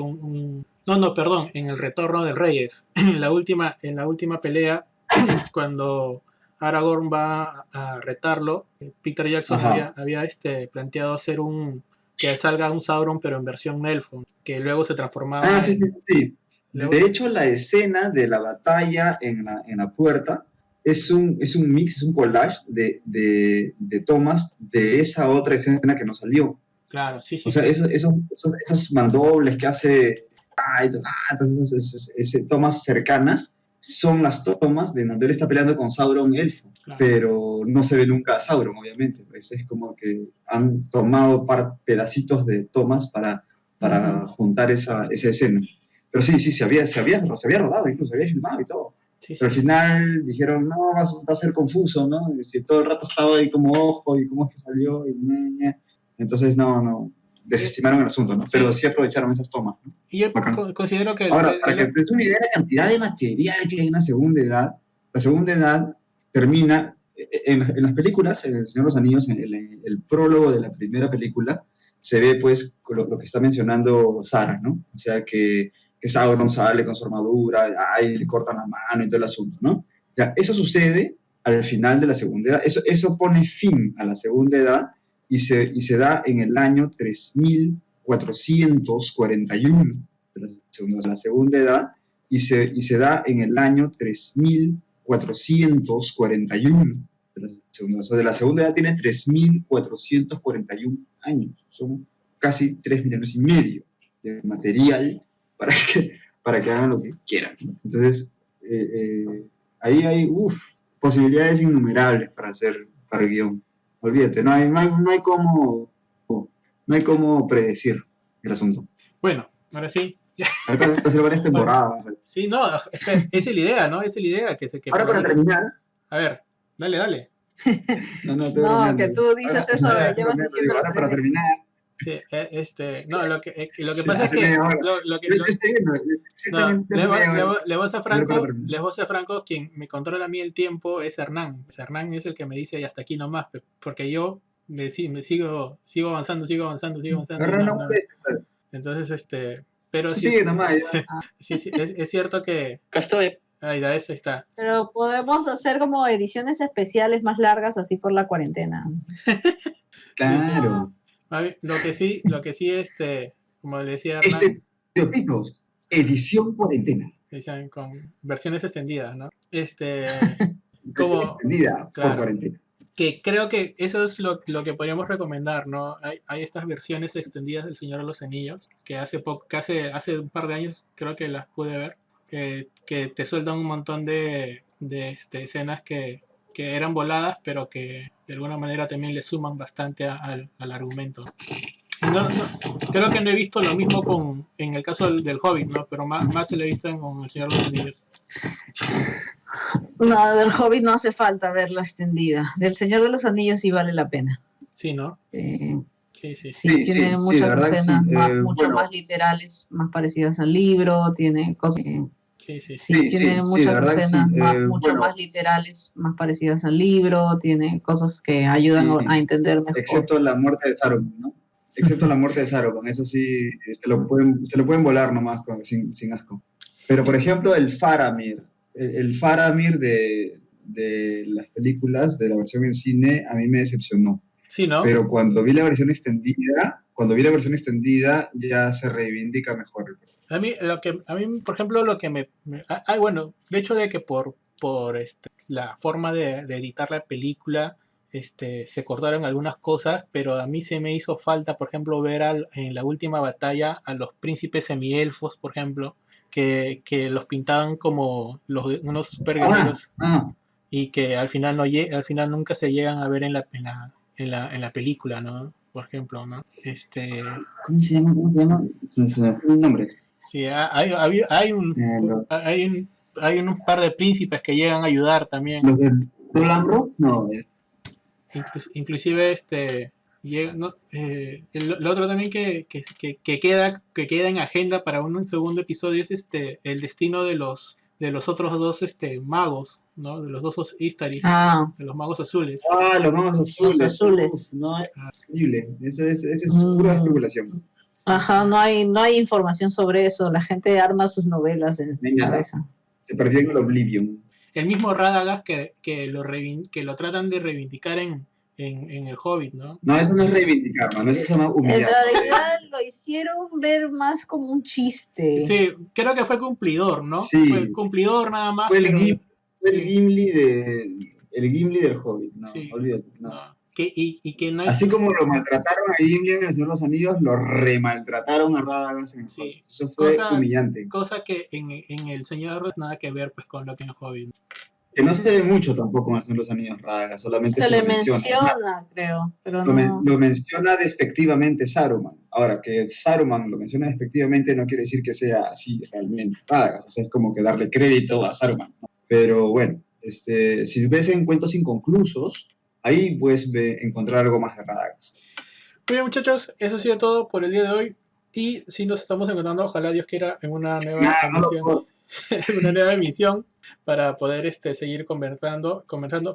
perdón, en El Retorno del Reyes, en la última pelea, cuando Aragorn va a retarlo, Peter Jackson había planteado hacer que salga un Sauron pero en versión elfo, que luego se transformaba sí. De hecho, la escena de la batalla en la puerta es un mix, es un collage de tomas de esa otra escena que nos salió. Claro, sí. O sea, esos mandobles que hace, tomas cercanas, son las tomas de donde él está peleando con Sauron elfo, claro, pero no se ve nunca a Sauron, obviamente. Pues es como que han tomado pedacitos de tomas para juntar esa escena. Pero sí, se había rodado, incluso se había filmado y todo. Sí, pero al final dijeron, no, va a ser confuso, ¿no? Y si todo el rato estaba ahí como ojo, y cómo es que salió, entonces no, desestimaron el asunto, ¿no? Sí. Pero sí aprovecharon esas tomas, ¿no? Y yo considero que... Ahora, para que te des una idea de la cantidad de material que hay en la segunda edad termina, en las películas, en El Señor de los Anillos, en el prólogo de la primera película, se ve pues lo que está mencionando Sara, ¿no? O sea, que Sauron sale con su armadura, le cortan la mano y todo el asunto, ¿no? Ya, eso sucede al final de la segunda edad, eso pone fin a la segunda edad y se da en el año 3441 de la segunda edad y se da en el año 3441 de la segunda edad. O sea, de la segunda edad tiene 3441 años, son casi 3 millones y medio de material para que hagan lo que quieran, ¿no? Entonces, ahí hay posibilidades innumerables para el guión. Olvídate, no hay cómo predecir el asunto. Bueno, ahora sí. Ahora va a ser varias temporadas. Sí, no, esa es la idea, ¿no? Esa es la idea que ahora para terminar. A ver, dale. No, que tú dices eso, llevas diciendo. Ahora para terminar, Sí, no, lo que pasa es que lo que Yo estoy viendo. Sí, no, también, yo estoy viendo. le voz a Franco, quien me controla a mí el tiempo es Hernán. Pues Hernán es el que me dice y hasta aquí nomás, porque yo me sigo avanzando, y Ahora no no. molestes. Entonces, pero Tú sí sigue nomás. Ya. sí, es cierto que Acá estoy. ahí está. Pero podemos hacer como ediciones especiales más largas así por la cuarentena. Claro. Lo que sí, como le decía Hernán, Estereotipos, edición cuarentena. decían con versiones extendidas, ¿no? Versión Como, extendida por claro, cuarentena. que creo que eso es lo que podríamos recomendar, ¿no? Hay estas versiones extendidas del Señor de los Anillos, que hace un par de años creo que las pude ver, que te sueltan un montón de escenas que eran voladas, pero que de alguna manera también le suman bastante al argumento. Y creo que no he visto lo mismo en el caso del Hobbit, ¿no? Pero más se lo he visto con el Señor de los Anillos. No, del Hobbit no hace falta verla extendida. Del Señor de los Anillos sí vale la pena. Sí, ¿no? Sí, Sí. tiene muchas verdad, escenas mucho bueno. más literales, más parecidas al libro, tiene cosas... tiene muchas escenas mucho más literales, más parecidas al libro, tiene cosas que ayudan a entender mejor. Excepto la muerte de Saruman, ¿no? Excepto la muerte de Saruman, eso sí, se lo pueden volar nomás sin asco. Pero, por ejemplo, el Faramir de las películas, de la versión en cine, a mí me decepcionó. Sí, ¿no? Pero cuando vi la versión extendida, ya se reivindica mejor. A mí, por ejemplo, lo que bueno, de hecho de que por la forma de editar la película, se cortaron algunas cosas, pero a mí se me hizo falta, por ejemplo, ver en la última batalla a los príncipes semielfos, por ejemplo, que los pintaban como unos super guerreros y que al final nunca se llegan a ver en la película, ¿no? Por ejemplo, ¿no? ¿Cómo se llama? Se me fue el nombre. Sí, hay un par de príncipes que llegan a ayudar también. ¿Los de Dolambro? No. Inclusive lo otro también que queda en agenda para un segundo episodio es el destino de los otros dos magos, ¿no? De los dos Istaris, de los magos azules. Los magos azules. Los azules. No, es posible. Eso es pura especulación. Ajá, no hay información sobre eso. La gente arma sus novelas en su cabeza. Se perdió en el Oblivion. El mismo Radagast que lo tratan de reivindicar en el Hobbit, ¿no? No, eso no es reivindicar, no, eso se llama humillar. En realidad lo hicieron ver más como un chiste. Sí, creo que fue cumplidor, ¿no? Sí. Fue cumplidor nada más. Fue el Gimli del Hobbit, no, sí. Olvídate. No. Que no hay... Así como lo maltrataron a Gimli en El Señor de los Anillos, lo remaltrataron a Radagast en el Hobbit. Eso fue humillante. Cosa que en El Señor de los Anillos nada que ver pues con lo que en el Hobbit. Que no se ve mucho tampoco en El Señor de los Anillos, Radagast, solamente se le menciona, creo, pero lo menciona despectivamente Saruman. Ahora, que Saruman lo menciona despectivamente no quiere decir que sea así realmente Radagast, o sea, es como que darle crédito a Saruman, ¿no? Pero bueno, si ves en Cuentos Inconclusos, ahí puedes encontrar algo más de Radagast. Muy bien, muchachos, eso ha sido todo por el día de hoy. Y si nos estamos encontrando, ojalá Dios quiera, en una nueva emisión. Una nueva emisión para poder seguir conversando,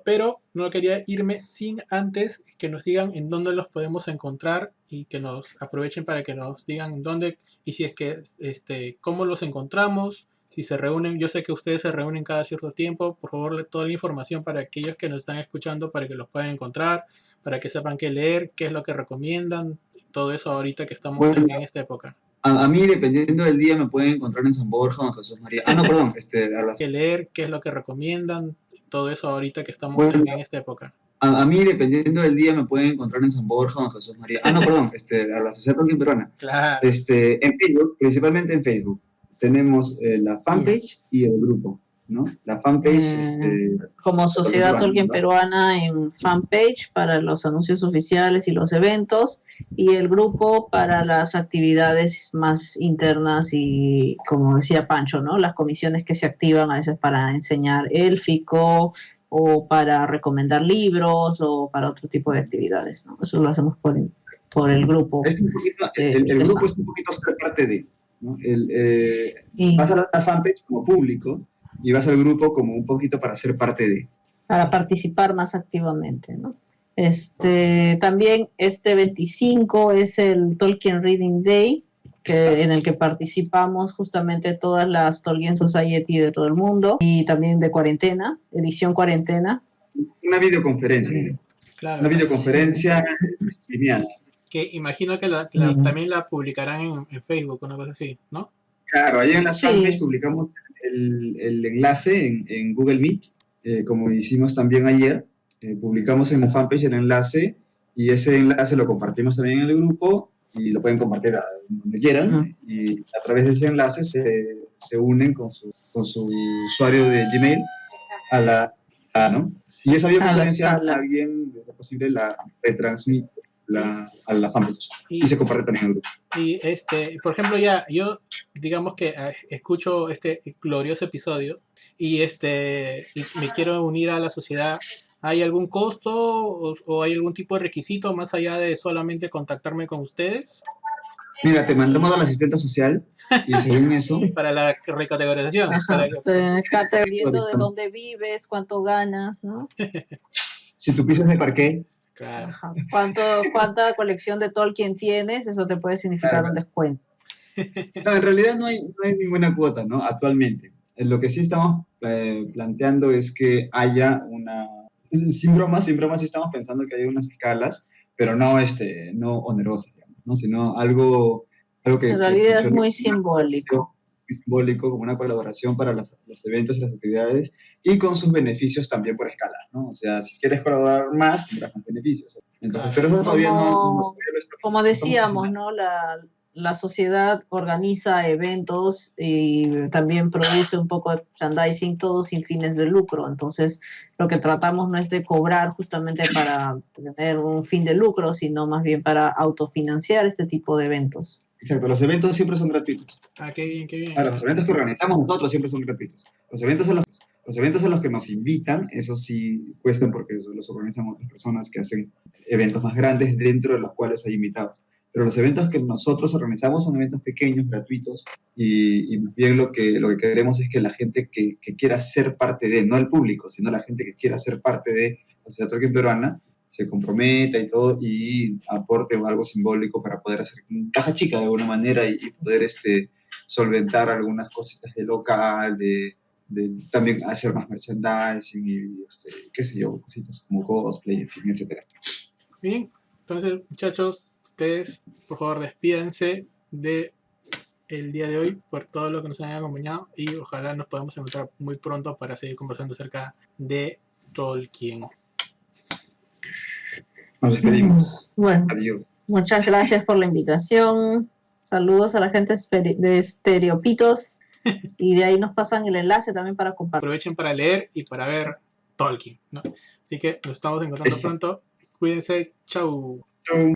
pero no quería irme sin antes que nos digan en dónde los podemos encontrar y que nos aprovechen para que nos digan dónde y si es que cómo los encontramos, si se reúnen. Yo sé que ustedes se reúnen cada cierto tiempo. Por favor, toda la información para aquellos que nos están escuchando para que los puedan encontrar, para que sepan qué leer, qué es lo que recomiendan, todo eso ahorita que estamos en esta época. A mí, dependiendo del día, me pueden encontrar en San Borja o en Jesús María. Perdón. ¿Qué leer? ¿Qué es lo que recomiendan? Todo eso ahorita que estamos en esta época. A mí, dependiendo del día, me pueden encontrar en San Borja o en Jesús María. A la Sociedad Tolkien Peruana. Claro. En Facebook, principalmente en Facebook. Tenemos la fanpage y el grupo, ¿no? La fanpage... como Sociedad Tolkien Peruana en fanpage para los anuncios oficiales y los eventos, y el grupo para las actividades más internas y, como decía Pancho, ¿no? Las comisiones que se activan a veces para enseñar élfico o para recomendar libros o para otro tipo de actividades, ¿no? Eso lo hacemos por por el grupo. Es un poquito, el grupo es un poquito ser parte de, ¿no? Y Vas a la fanpage como público y vas al grupo como un poquito para ser parte de. para participar más activamente, ¿no? También este 25 es el Tolkien Reading Day, en el que participamos justamente todas las Tolkien Society de todo el mundo, y también de cuarentena, edición cuarentena. Una videoconferencia. Claro, Una videoconferencia genial. que imagino que también la publicarán en Facebook, una cosa así, ¿no? Claro, ahí en la Sí. fanpage publicamos el enlace en Google Meet, como hicimos también ayer. Publicamos en la fanpage el enlace y ese enlace lo compartimos también en el grupo y lo pueden compartir a donde quieran. Y a través de ese enlace se unen con su usuario de Gmail a la ¿no? Y esa videoconferencia alguien, de lo posible, la retransmite a la fanpage y se comparte también en el grupo. Y por ejemplo, yo digamos que escucho este glorioso episodio y me quiero unir a la sociedad. ¿Hay algún costo o hay algún tipo de requisito más allá de solamente contactarme con ustedes? Mira, te mandamos a la asistente social y según eso... Para la recategorización. Dependiendo de dónde vives, cuánto ganas, ¿no? Si tu piso es de parqué. Claro. Ajá. ¿Cuánta colección de Tolkien tienes? Eso te puede significar un descuento. No, en realidad no hay ninguna cuota, ¿no? Actualmente. Lo que sí estamos planteando es que haya una... Sin bromas, sí estamos pensando que haya unas escalas, pero no onerosas, digamos, ¿no? Sino algo que... En realidad es muy simbólico. Simbólico, como una colaboración para los eventos y las actividades, y con sus beneficios también por escala, ¿no? O sea, si quieres colaborar más, tendrás más beneficios. Entonces, pero eso todavía como decíamos, ¿no? La sociedad organiza eventos y también produce un poco de merchandising, todo sin fines de lucro. Entonces, lo que tratamos no es de cobrar justamente para tener un fin de lucro, sino más bien para autofinanciar este tipo de eventos. Exacto, los eventos siempre son gratuitos. Qué bien, qué bien. Ahora, los eventos que organizamos nosotros siempre son gratuitos. Los eventos son los que nos invitan, eso sí cuestan porque los organizan otras personas que hacen eventos más grandes dentro de los cuales hay invitados. Pero los eventos que nosotros organizamos son eventos pequeños, gratuitos, y más bien lo que queremos es que la gente que quiera ser parte de, no el público, sino la gente que quiera ser parte de la sociedad Tolkien peruana, se comprometa y todo, y aporte algo simbólico para poder hacer caja chica de alguna manera y poder solventar algunas cositas de local, de también hacer más merchandising y qué sé yo, cositas como cosplay, en fin, etcétera. Bien, entonces muchachos, ustedes por favor despídense de el día de hoy por todo lo que nos han acompañado y ojalá nos podamos encontrar muy pronto para seguir conversando acerca de Tolkien. Nos despedimos. Bueno, adiós. Muchas gracias por la invitación. Saludos a la gente de Estereopitos. Y de ahí nos pasan el enlace también para compartir. Aprovechen para leer y para ver Tolkien, ¿no? Así que nos estamos encontrando pronto. Cuídense. Chau. Chau.